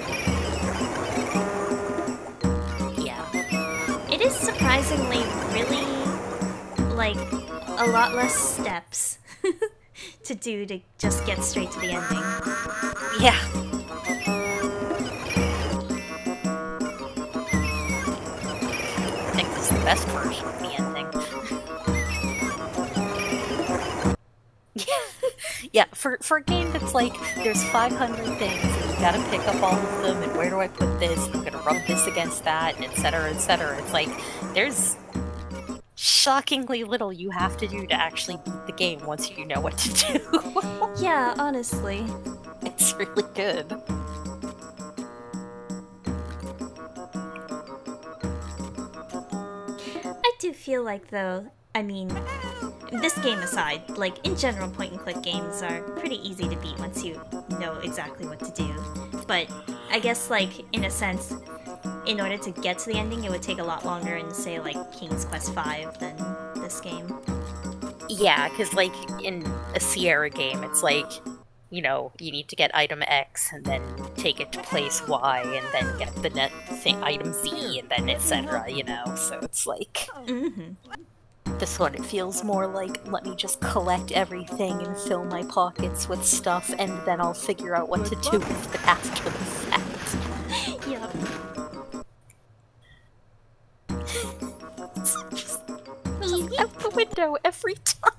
Speaker 1: way.
Speaker 2: Yeah.
Speaker 1: It is surprisingly really, like, a lot less steps to do to just get straight to the ending.
Speaker 2: Yeah. best version of the ending. Yeah, for a game that's like, there's 500 things, and you gotta pick up all of them, and where do I put this, and I'm gonna rub this against that, etc., etc. It's like, there's shockingly little you have to do to actually beat the game once you know what to do.
Speaker 1: Yeah, honestly.
Speaker 2: It's really good.
Speaker 1: I do feel like, though, I mean, this game aside, like, in general, point-and-click games are pretty easy to beat once you know exactly what to do. But I guess, like, in a sense, in order to get to the ending, it would take a lot longer in, say, like, King's Quest V than this game.
Speaker 2: Yeah, because, like, in a Sierra game, it's like, you know, you need to get item X, and then take it to place Y, and then get the item Z, and then etc., you know? So it's like...
Speaker 1: Mm-hmm.
Speaker 2: This one, it feels more like, let me just collect everything and fill my pockets with stuff, and then I'll figure out what to do with it after the fact.
Speaker 1: Yep.
Speaker 2: Just out the window every time.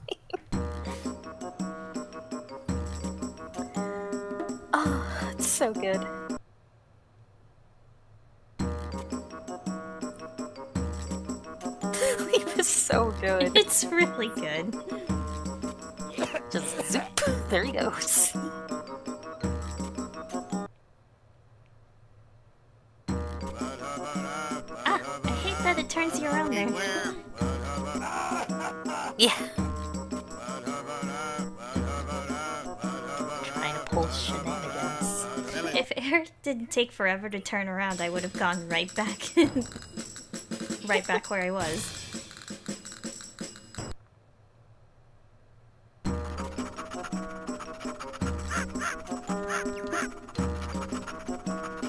Speaker 2: Oh, it's so good. It was so good.
Speaker 1: It's really good.
Speaker 2: Just zoop. There he goes.
Speaker 1: Ah, I hate that it turns you around there.
Speaker 2: Yeah. Trying to pull shenanigans.
Speaker 1: If air didn't take forever to turn around, I would have gone right back, right back where I was.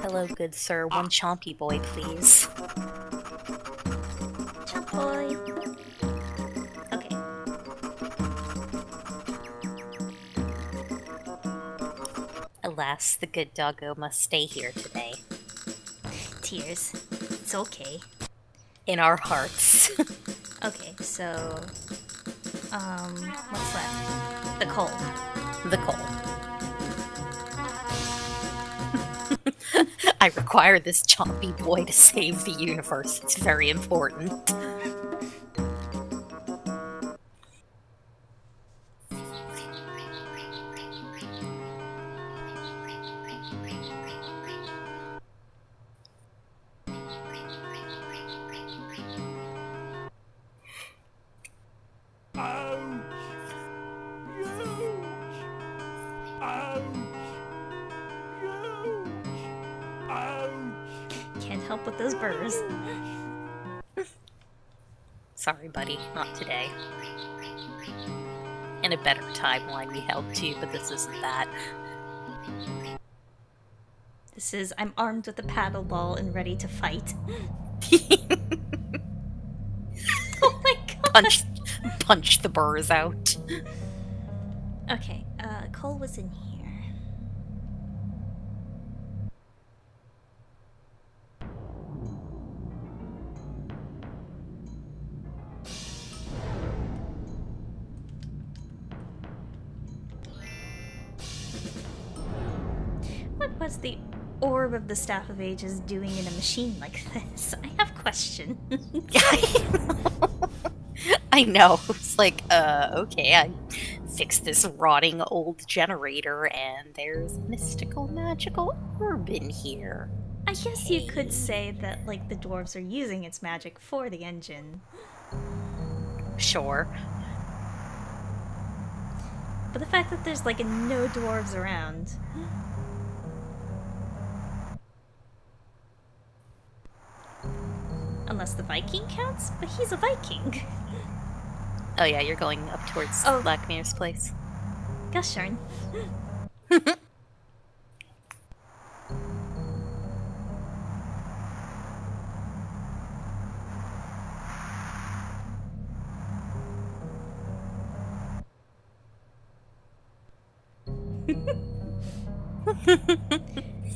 Speaker 2: Hello, good sir. One chompy boy, please.
Speaker 1: Chomp boy. Okay.
Speaker 2: Alas, the good doggo must stay here today.
Speaker 1: Tears. It's okay.
Speaker 2: In our hearts.
Speaker 1: Okay, so... what's left? The coal.
Speaker 2: The coal. I require this chompy boy to save the universe. It's very important.
Speaker 1: Can't help with those burrs.
Speaker 2: Sorry, buddy. Not today. In a better timeline we helped you, but this isn't that.
Speaker 1: This is, I'm armed with a paddle ball and ready to fight. Oh my god!
Speaker 2: Punch the burrs out.
Speaker 1: Okay, coal was in here. What was the orb of the Staff of Ages doing in a machine like this? I have questions.
Speaker 2: I know. It's like, okay, I fixed this rotting old generator, and there's mystical magical orb in here.
Speaker 1: I guess you could say that, like, the dwarves are using its magic for the engine.
Speaker 2: Sure.
Speaker 1: But the fact that there's, like, no dwarves around... Unless the Viking counts? But he's a Viking.
Speaker 2: Oh yeah, you're going up towards Black Mirror's place.
Speaker 1: Gosh darn.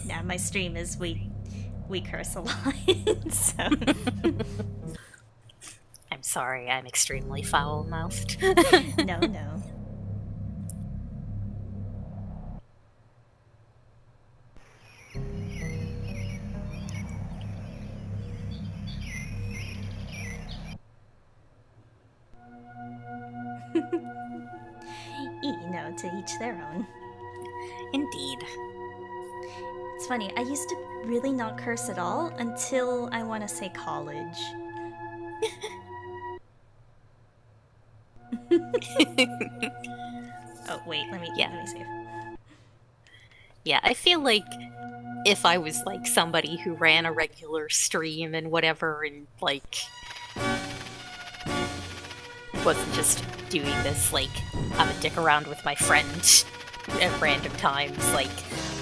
Speaker 1: Nah, my stream is we curse a lot, so...
Speaker 2: Sorry, I'm extremely foul-mouthed.
Speaker 1: No, no. You know, to each their own.
Speaker 2: Indeed.
Speaker 1: It's funny, I used to really not curse at all until I want to say college. Oh, wait, let me save.
Speaker 2: Yeah, I feel like if I was like somebody who ran a regular stream and whatever and like wasn't just doing this like I'm a dick around with my friend at random times, like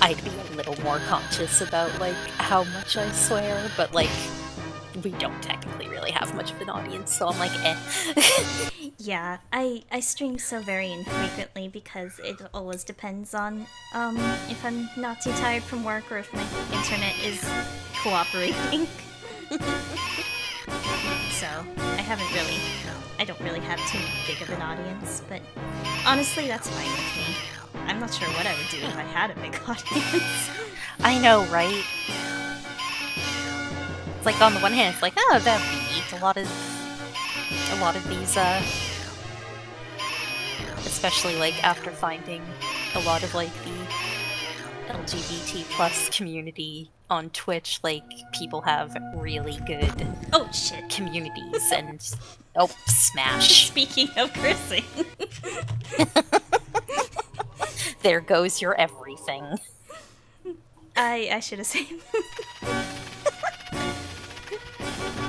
Speaker 2: I'd be a little more conscious about like how much I swear, but like we don't technically really have much of an audience, so I'm like eh.
Speaker 1: Yeah, I stream so very infrequently because it always depends on if I'm not too tired from work or if my internet is cooperating. So I don't really have too big of an audience, but honestly that's fine with me. I'm not sure what I would do if I had a big audience.
Speaker 2: I know, right? It's like on the one hand, it's like, oh, that'd be neat. A lot of these, especially like after finding a lot of like the LGBT plus community on Twitch, like people have really good communities and smash.
Speaker 1: Speaking of cursing.
Speaker 2: There goes your everything.
Speaker 1: I should have said.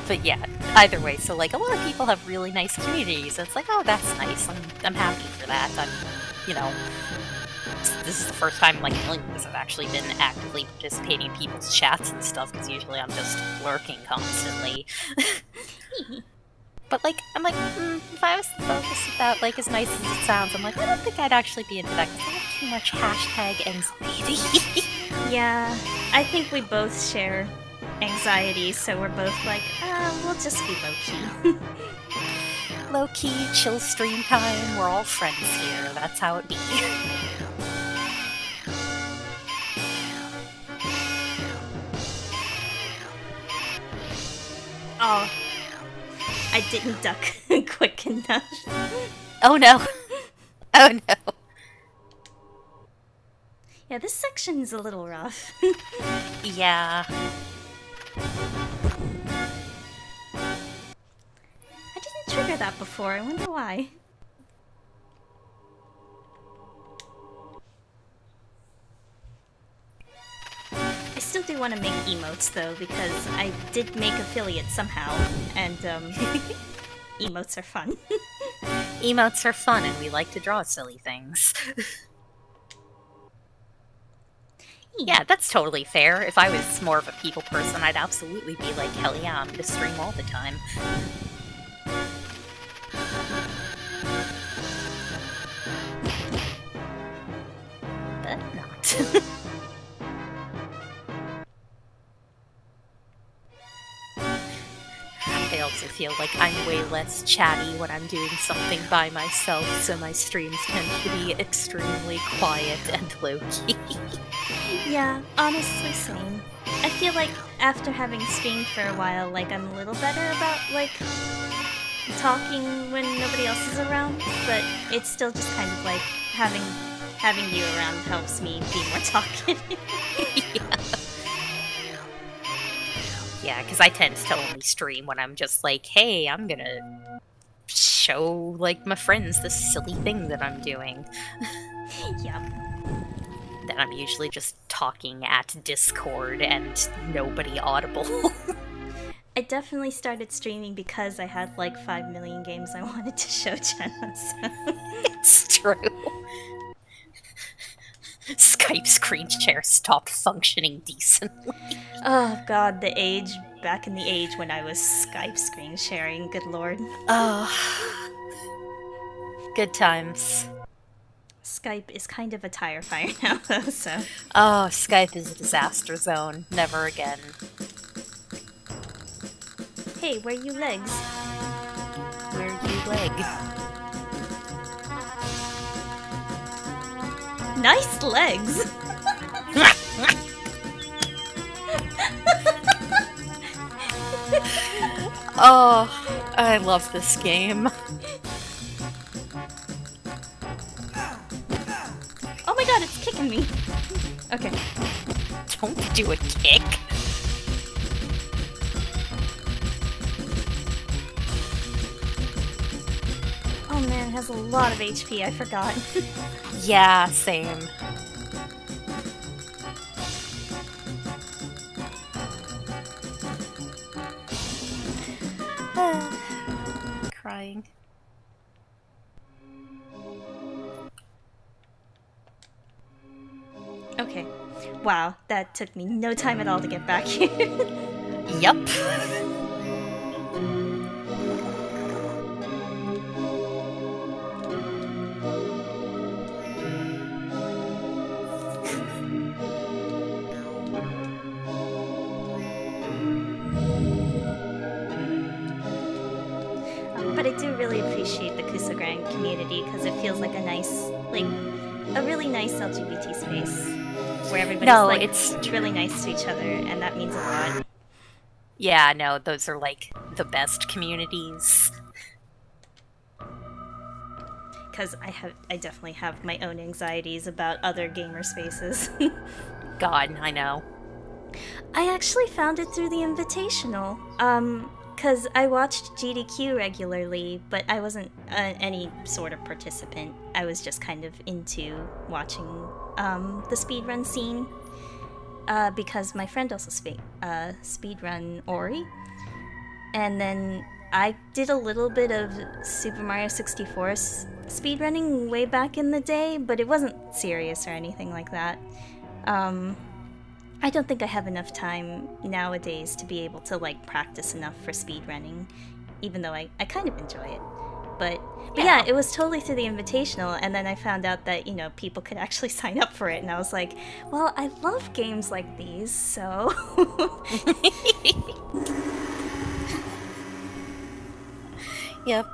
Speaker 2: But yeah, either way, so like a lot of people have really nice communities. It's like, oh, that's nice. I'm happy for that. You know, this is the first time like millions have actually been actively participating in people's chats and stuff, because usually I'm just lurking constantly. But like, I'm like, if I was to focus about like as nice as it sounds, I'm like, I don't think I'd actually be into that because I have too much hashtag anxiety.
Speaker 1: Yeah, I think we both share anxiety, so we're both like, we'll just be low-key.
Speaker 2: Low-key, chill stream time, we're all friends here, that's how it be.
Speaker 1: Oh, I didn't duck quick enough.
Speaker 2: Oh no. Oh no.
Speaker 1: Yeah, this section's a little rough.
Speaker 2: Yeah.
Speaker 1: I didn't trigger that before, I wonder why. I still do want to make emotes though, because I did make affiliates somehow, and emotes are fun.
Speaker 2: Emotes are fun and we like to draw silly things. Yeah, that's totally fair. If I was more of a people person, I'd absolutely be like, hell yeah, I'm gonna stream all the time. But not. I also feel like I'm way less chatty when I'm doing something by myself, so my streams tend to be extremely quiet and low-key.
Speaker 1: Yeah, honestly, same. I feel like after having streamed for a while, like I'm a little better about like talking when nobody else is around, but it's still just kind of like having you around helps me be more talkative.
Speaker 2: Yeah, because I tend to only stream when I'm just like, hey, I'm gonna show like my friends this silly thing that I'm doing.
Speaker 1: Yep.
Speaker 2: Then I'm usually just talking at Discord and nobody audible.
Speaker 1: I definitely started streaming because I had like 5 million games I wanted to show Jenna, so...
Speaker 2: It's true. Skype screen share stopped functioning decently.
Speaker 1: Oh god, the age, back in the age when I was Skype screen sharing, good lord.
Speaker 2: Oh. Good times.
Speaker 1: Skype is kind of a tire fire now, though, so...
Speaker 2: Oh, Skype is a disaster zone. Never again.
Speaker 1: Hey, where are you legs? Nice legs!
Speaker 2: Oh, I love this game.
Speaker 1: Oh my god, it's kicking me. Okay.
Speaker 2: Don't do a kick.
Speaker 1: Oh man, it has a lot of HP, I forgot.
Speaker 2: Yeah, same. Crying.
Speaker 1: Okay. Wow, that took me no time at all to get back here.
Speaker 2: Yup.
Speaker 1: But I do really appreciate the Kusagran community because it feels like a nice, like, a really nice LGBT space where everybody's it's really nice to each other, and that means a lot.
Speaker 2: Yeah, no, those are like the best communities.
Speaker 1: Because I definitely have my own anxieties about other gamer spaces.
Speaker 2: God, I know.
Speaker 1: I actually found it through the Invitational. Because I watched GDQ regularly, but I wasn't any sort of participant. I was just kind of into watching the speedrun scene. Because my friend also speedrun Ori. And then I did a little bit of Super Mario 64 speedrunning way back in the day, but it wasn't serious or anything like that. I don't think I have enough time nowadays to be able to like practice enough for speedrunning, even though I kind of enjoy it. But yeah, it was totally through the Invitational, and then I found out that, you know, people could actually sign up for it, and I was like, well, I love games like these, so...
Speaker 2: Yep.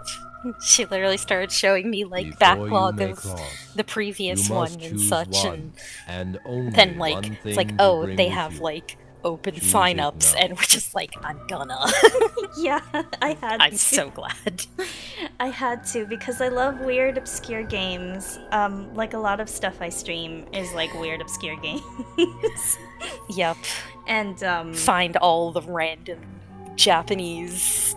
Speaker 2: She literally started showing me like
Speaker 3: Before
Speaker 2: backlog
Speaker 3: you may
Speaker 2: of
Speaker 3: cross,
Speaker 2: the previous
Speaker 3: you
Speaker 2: one
Speaker 3: must
Speaker 2: and
Speaker 3: choose
Speaker 2: such,
Speaker 3: one, and only
Speaker 2: then like
Speaker 3: one
Speaker 2: it's
Speaker 3: thing
Speaker 2: like,
Speaker 3: to
Speaker 2: oh,
Speaker 3: bring
Speaker 2: they
Speaker 3: with
Speaker 2: have
Speaker 3: you.
Speaker 2: like open
Speaker 3: Choose it
Speaker 2: signups,
Speaker 3: now.
Speaker 2: and we're just like, I'm gonna.
Speaker 1: Yeah, I had
Speaker 2: I'm
Speaker 1: to.
Speaker 2: so glad.
Speaker 1: I had to, because I love weird, obscure games. Like a lot of stuff I stream is like weird, obscure games.
Speaker 2: Yep.
Speaker 1: And
Speaker 2: Find all the random Japanese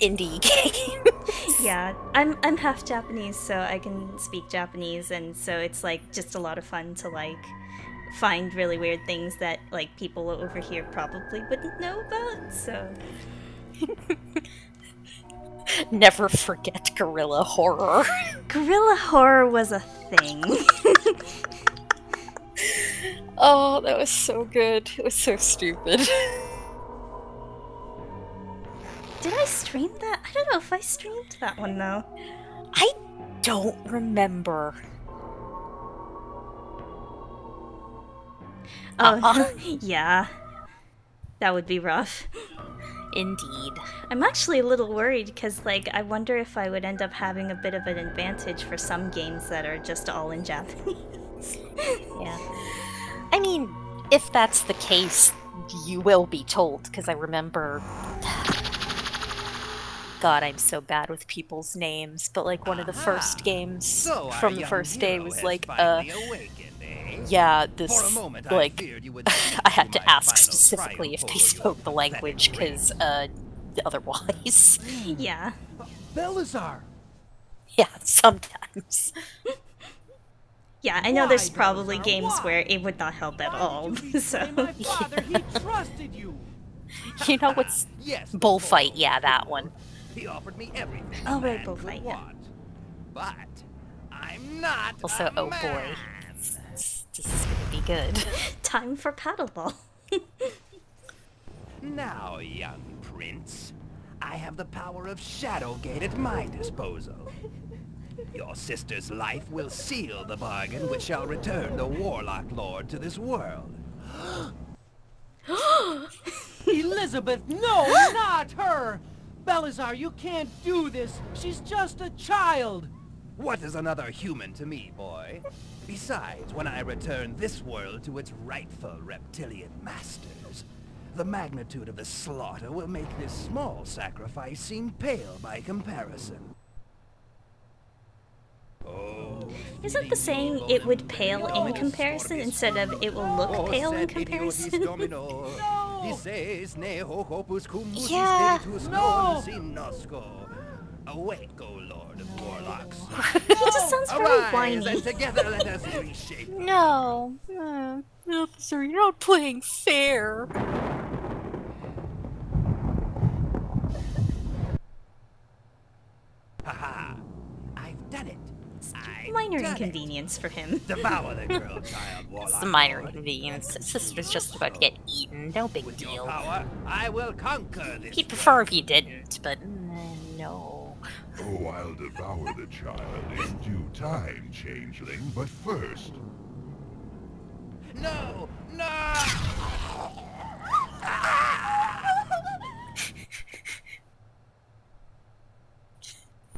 Speaker 2: indie games.
Speaker 1: yeah, I'm half Japanese, so I can speak Japanese, and so it's like just a lot of fun to like find really weird things that like people over here probably wouldn't know about. So
Speaker 2: Never forget guerrilla horror.
Speaker 1: guerrilla horror was a thing.
Speaker 2: Oh, that was so good. It was so stupid.
Speaker 1: Did I stream that? I don't know if I streamed that one though.
Speaker 2: I don't remember.
Speaker 1: Oh, yeah. That would be rough.
Speaker 2: Indeed.
Speaker 1: I'm actually a little worried because, like, I wonder if I would end up having a bit of an advantage for some games that are just all in Japanese.
Speaker 2: Yeah. I mean, if that's the case, you will be told, because I remember... God, I'm so bad with people's names, but like one of the first games from the first day was like, yeah, this, like, I had to ask specifically if they spoke the language, because, otherwise.
Speaker 1: Yeah.
Speaker 5: Belisar!
Speaker 2: Yeah, sometimes.
Speaker 1: Yeah, I know
Speaker 5: Why,
Speaker 1: there's probably
Speaker 5: Belisar,
Speaker 1: games
Speaker 5: why?
Speaker 1: where it would not help at
Speaker 5: Why
Speaker 1: all,
Speaker 5: did you betray
Speaker 1: so...
Speaker 5: my father? He trusted you!
Speaker 2: You know what's...
Speaker 4: Yes,
Speaker 2: Bullfight, yeah, that one.
Speaker 4: He offered me everything.
Speaker 1: Oh,
Speaker 4: a
Speaker 1: right,
Speaker 4: man
Speaker 1: Bullfight,
Speaker 4: could
Speaker 1: yeah.
Speaker 4: want. But I'm not.
Speaker 2: Also,
Speaker 4: a
Speaker 2: oh boy.
Speaker 4: man.
Speaker 2: This is gonna be good.
Speaker 1: Time for paddleball.
Speaker 4: Now, young prince, I have the power of Shadowgate at my disposal. Your sister's life will seal the bargain which shall return the Warlock Lord to this world.
Speaker 5: Elizabeth, no, not her! Belisar, you can't do this! She's just a child!
Speaker 4: What is another human to me, boy? Besides, when I return this world to its rightful reptilian masters, the magnitude of the slaughter will make this small sacrifice seem pale by comparison.
Speaker 1: Isn't the saying it would pale in comparison instead of it will look pale in comparison?
Speaker 2: Yeah.
Speaker 4: Awake, O Lord of Warlocks.
Speaker 1: He just sounds very
Speaker 4: Arise,
Speaker 1: whiny.
Speaker 4: and together let us reshape.
Speaker 2: No. Officer, you're not playing fair.
Speaker 4: Haha, I've done it.
Speaker 1: Minor inconvenience for him.
Speaker 4: Devour the girl child, Warlock.
Speaker 2: It's a minor
Speaker 4: Lord.
Speaker 2: inconvenience. His sister's just about to get eaten. No big
Speaker 4: With your
Speaker 2: deal.
Speaker 4: power, I will conquer this.
Speaker 2: He'd prefer if you didn't, but no.
Speaker 6: Oh, I'll devour the child in due time, changeling. But first,
Speaker 4: No! No!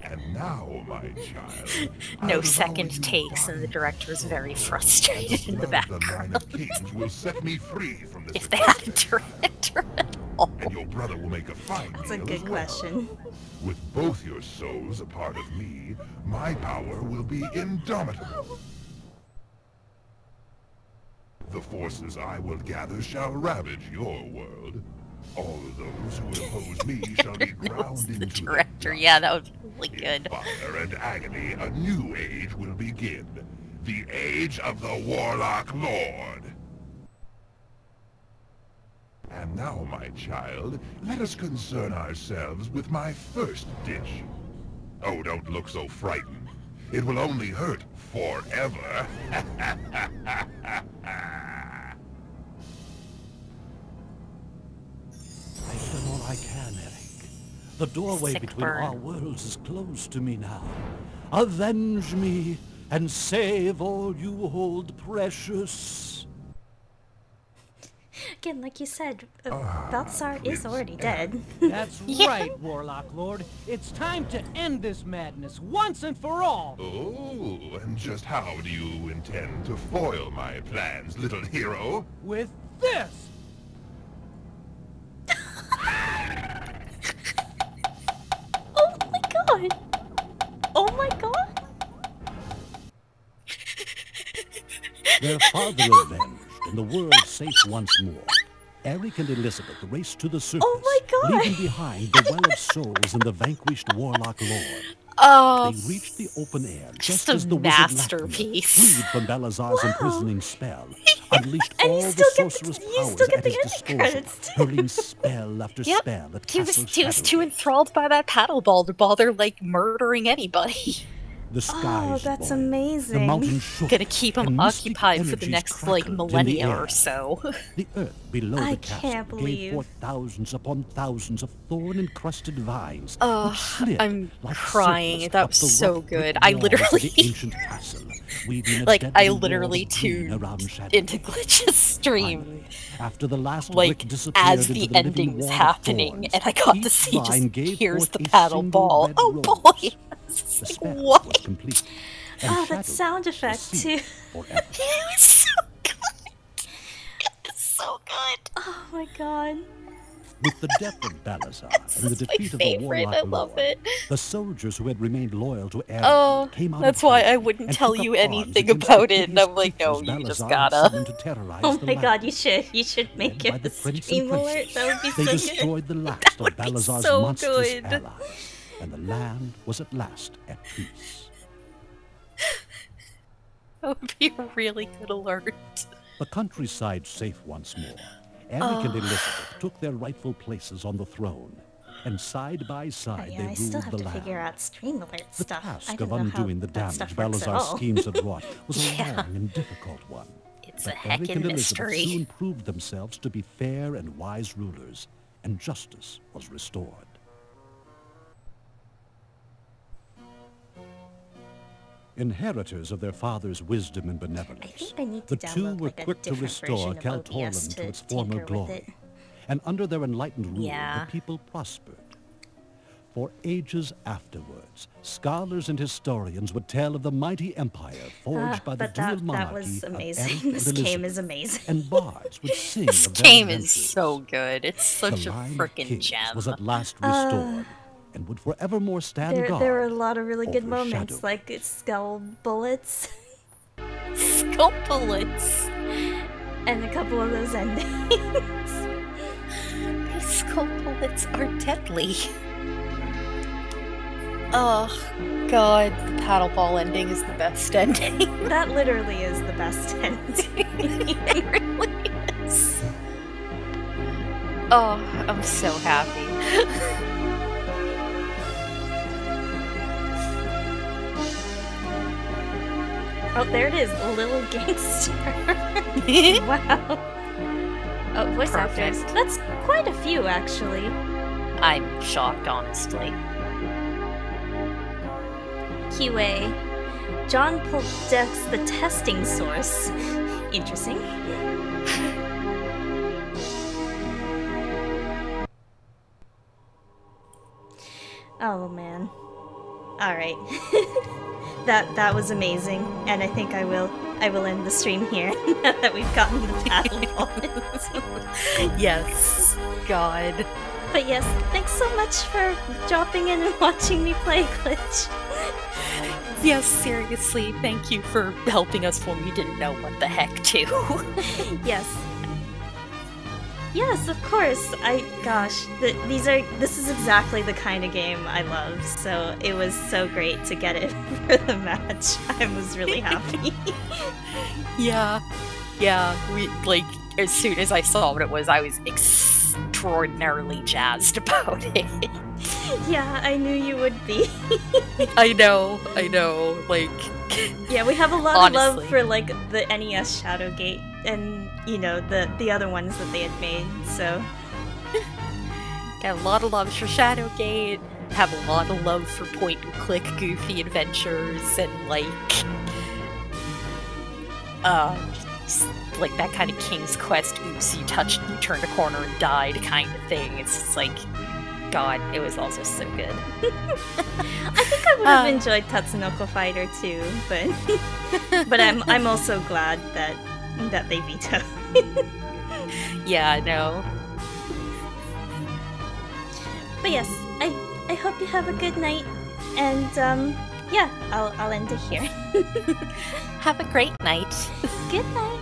Speaker 6: and now, my child.
Speaker 2: No
Speaker 6: I'll
Speaker 2: second
Speaker 6: devour you
Speaker 2: takes, and the
Speaker 6: body
Speaker 2: director's very
Speaker 6: and soul.
Speaker 2: frustrated in the
Speaker 6: Blood of the line
Speaker 2: background.
Speaker 6: of kings will set me free from this
Speaker 2: If they had a
Speaker 6: accursed
Speaker 2: director at all.
Speaker 6: and your brother will make a fine
Speaker 1: That's a
Speaker 6: meal
Speaker 1: good
Speaker 6: as well.
Speaker 1: question.
Speaker 6: With both your souls a part of me, my power will be indomitable. The forces I will gather shall ravage your world. All of those who oppose me shall be ground
Speaker 2: The
Speaker 6: into
Speaker 2: director,
Speaker 6: dust.
Speaker 2: yeah, that would be really
Speaker 6: In
Speaker 2: good.
Speaker 6: fire and agony, a new age will begin. The age of the Warlock Lord. And now, my child, let us concern ourselves with my first dish. Oh, don't look so frightened. It will only hurt forever.
Speaker 7: I've done all I can, Eric. The doorway
Speaker 2: Sick
Speaker 7: between
Speaker 2: burn.
Speaker 7: our worlds is closed to me now. Avenge me and save all you hold precious.
Speaker 1: Again, like you said, Balthazar is already dead.
Speaker 5: That's
Speaker 2: Yeah.
Speaker 5: right, Warlock Lord. It's time to end this madness once and for all.
Speaker 6: Oh, and just how do you intend to foil my plans, little hero?
Speaker 5: With this!
Speaker 1: Oh my god! Oh my god!
Speaker 7: Their father avenged, and the world safe once more. Eric and Elizabeth raced to the surface,
Speaker 1: Oh my God.
Speaker 7: leaving behind the well of souls and the vanquished Warlock Lord.
Speaker 2: Oh,
Speaker 7: They reached the open air
Speaker 2: just
Speaker 7: just
Speaker 2: a
Speaker 7: as the wizard
Speaker 2: masterpiece.
Speaker 7: Lachlan, freed from Belisar's imprisoning spell, unleashed
Speaker 1: And you
Speaker 7: all the
Speaker 1: still get the-
Speaker 7: sorcerer's
Speaker 1: you
Speaker 7: powers
Speaker 1: still get
Speaker 7: at
Speaker 1: the
Speaker 7: his
Speaker 1: ending
Speaker 7: disposal,
Speaker 1: credits, too.
Speaker 7: hurling spell after
Speaker 2: Yep.
Speaker 7: spell at
Speaker 2: He was
Speaker 7: Castle
Speaker 2: too
Speaker 7: Shadowgate.
Speaker 2: enthralled by that paddle ball to bother, like, murdering anybody.
Speaker 7: The skies
Speaker 1: that's
Speaker 7: boiled,
Speaker 1: amazing.
Speaker 7: The mountains shook,
Speaker 2: Gonna keep him
Speaker 7: and mystic
Speaker 2: occupied for the
Speaker 7: energies
Speaker 2: next, like,
Speaker 7: crackled in the
Speaker 2: millennia
Speaker 7: air.
Speaker 2: or so.
Speaker 7: The earth below
Speaker 1: I
Speaker 7: the castle
Speaker 1: can't
Speaker 7: gave
Speaker 1: believe-
Speaker 7: forth thousands upon thousands of thorn-encrusted vines,
Speaker 2: Oh,
Speaker 7: which slid
Speaker 2: I'm
Speaker 7: like
Speaker 2: crying.
Speaker 7: serpents
Speaker 2: That
Speaker 7: up
Speaker 2: was
Speaker 7: the
Speaker 2: so
Speaker 7: rough
Speaker 2: good.
Speaker 7: brick
Speaker 2: I
Speaker 7: walls of
Speaker 2: literally-
Speaker 7: the ancient castle, weaving a
Speaker 2: Like, I
Speaker 7: deadly
Speaker 2: literally
Speaker 7: wall of green
Speaker 2: tuned
Speaker 7: around Shadowgate.
Speaker 2: into Glitch's stream,
Speaker 7: Finally, after the last
Speaker 2: like,
Speaker 7: brick disappeared
Speaker 2: as
Speaker 7: into
Speaker 2: the
Speaker 7: living
Speaker 2: ending was
Speaker 7: wall of
Speaker 2: happening,
Speaker 7: thorns,
Speaker 2: and I got to
Speaker 7: each
Speaker 2: see just,
Speaker 7: vine gave
Speaker 2: here's
Speaker 7: forth
Speaker 2: the
Speaker 7: a
Speaker 2: paddle
Speaker 7: single
Speaker 2: ball.
Speaker 7: red
Speaker 2: Oh
Speaker 7: rose.
Speaker 2: boy! It's
Speaker 7: The
Speaker 2: like,
Speaker 7: spell
Speaker 2: what?
Speaker 7: was complete. and
Speaker 1: Oh, that
Speaker 7: Shadowgate
Speaker 1: sound
Speaker 7: was
Speaker 1: effect,
Speaker 7: sealed
Speaker 1: too.
Speaker 7: forever.
Speaker 2: It was so good! It was so good!
Speaker 1: Oh my god.
Speaker 7: With the death of Belisar and the
Speaker 2: This is my
Speaker 7: defeat of the
Speaker 2: favorite,
Speaker 7: Warlock
Speaker 2: I love
Speaker 7: Lord,
Speaker 2: it.
Speaker 7: the soldiers who had remained loyal to Aaron
Speaker 2: Oh,
Speaker 7: came out
Speaker 2: that's
Speaker 7: of
Speaker 2: why I
Speaker 7: hiding
Speaker 2: wouldn't
Speaker 7: and
Speaker 2: tell
Speaker 7: took
Speaker 2: you
Speaker 7: up arms
Speaker 2: anything
Speaker 7: against the
Speaker 2: about it, and
Speaker 7: hideous
Speaker 2: I'm like, no,
Speaker 7: creatures
Speaker 2: you just
Speaker 7: Belisar
Speaker 2: gotta.
Speaker 7: had summoned to terrorize
Speaker 1: Oh
Speaker 7: the
Speaker 1: my
Speaker 7: land.
Speaker 1: god, you should make
Speaker 7: Led by
Speaker 1: it
Speaker 7: the
Speaker 1: a
Speaker 7: prince and
Speaker 1: stream alert.
Speaker 7: princess,
Speaker 1: That would be
Speaker 7: they
Speaker 1: so
Speaker 7: destroyed
Speaker 1: good.
Speaker 7: the last
Speaker 1: That
Speaker 7: of
Speaker 1: would be
Speaker 7: Belisar's
Speaker 1: so
Speaker 7: monstrous
Speaker 1: good.
Speaker 7: allies, and the land was at last at peace.
Speaker 2: That would be a really good alert.
Speaker 7: The countryside safe once more, Eric and Elizabeth took their rightful places on the throne, and side by side
Speaker 1: Yeah,
Speaker 7: they
Speaker 1: I
Speaker 7: ruled
Speaker 1: still have
Speaker 7: the
Speaker 1: to
Speaker 7: land.
Speaker 1: figure out stream alert
Speaker 7: The
Speaker 1: stuff. I
Speaker 7: task
Speaker 1: don't
Speaker 7: of
Speaker 1: know how
Speaker 7: undoing the
Speaker 1: that
Speaker 7: damage
Speaker 1: stuff works at
Speaker 7: Belisar's
Speaker 1: all.
Speaker 7: schemes had wrought was a
Speaker 2: Yeah.
Speaker 7: long and difficult one.
Speaker 2: It's a
Speaker 7: But Eric
Speaker 2: heckin'
Speaker 7: and Elizabeth
Speaker 2: mystery.
Speaker 7: soon proved themselves to be fair and wise rulers, and justice was restored. Inheritors of their father's wisdom and
Speaker 1: I
Speaker 7: benevolence,
Speaker 1: think I need to
Speaker 7: the two
Speaker 1: download
Speaker 7: were
Speaker 1: like a
Speaker 7: quick to
Speaker 1: different
Speaker 7: restore
Speaker 1: version of OBS
Speaker 7: Kaltorlan to
Speaker 1: to
Speaker 7: its former
Speaker 1: tinker with
Speaker 7: glory,
Speaker 1: it.
Speaker 7: and under their enlightened rule,
Speaker 2: Yeah.
Speaker 7: the people prospered. For ages afterwards, scholars and historians would tell of the mighty empire forged by the
Speaker 1: But
Speaker 7: dual
Speaker 1: that
Speaker 7: monarchy
Speaker 1: was
Speaker 7: of
Speaker 1: amazing.
Speaker 7: Eric and
Speaker 1: This game
Speaker 7: Elizabeth,
Speaker 1: is amazing.
Speaker 7: and bards would sing
Speaker 2: This
Speaker 7: of their
Speaker 2: game is
Speaker 7: adventures.
Speaker 2: so good. It's such
Speaker 7: The
Speaker 2: a
Speaker 7: line of
Speaker 2: freaking
Speaker 7: kings
Speaker 2: gem.
Speaker 7: was at last restored, and would forevermore stand guard.
Speaker 1: There were a lot of really good
Speaker 7: over
Speaker 1: moments,
Speaker 7: Shadowgate.
Speaker 1: like skull bullets,
Speaker 2: Skull bullets.
Speaker 1: and a couple of those endings.
Speaker 2: These skull bullets are deadly. Oh, God. The paddle ball ending is the best ending.
Speaker 1: That literally is the best ending.
Speaker 2: It really is. Oh, I'm so happy.
Speaker 1: Oh, there it is, Little Gangster. Wow. Oh, voice
Speaker 2: Perfect.
Speaker 1: actors. That's quite a few, actually.
Speaker 2: I'm shocked, honestly.
Speaker 1: QA. John projects the testing source. Interesting. Oh man. Alright. That was amazing, and I think I will end the stream here now that we've gotten the paddle ball.
Speaker 2: Yes. God.
Speaker 1: But yes, thanks so much for dropping in and watching me play Glitch.
Speaker 2: Yes, seriously, thank you for helping us when we didn't know what the heck to.
Speaker 1: Yes. Yes, of course. This is exactly the kind of game I love, so it was so great to get it for the match. I was really happy.
Speaker 2: Yeah, we, like, as soon as I saw what it was, I was extraordinarily jazzed about it.
Speaker 1: Yeah, I knew you would be.
Speaker 2: I know, like...
Speaker 1: Yeah, we have a lot
Speaker 2: Honestly.
Speaker 1: of love for, like, the NES Shadowgate and, you know, the other ones that they had made, so...
Speaker 2: Got a lot of love for Shadowgate, have a lot of love for point-and-click goofy adventures, and, like... just, like, that kind of King's Quest, oops, you turned a corner and died kind of thing. It's just like... God, it was also so good.
Speaker 1: I think I would have enjoyed Tatsunoko Fighter too, but I'm also glad that they vetoed.
Speaker 2: Yeah, no.
Speaker 1: But yes, I hope you have a good night, and yeah, I'll end it here.
Speaker 2: Have a great night.
Speaker 1: Good night.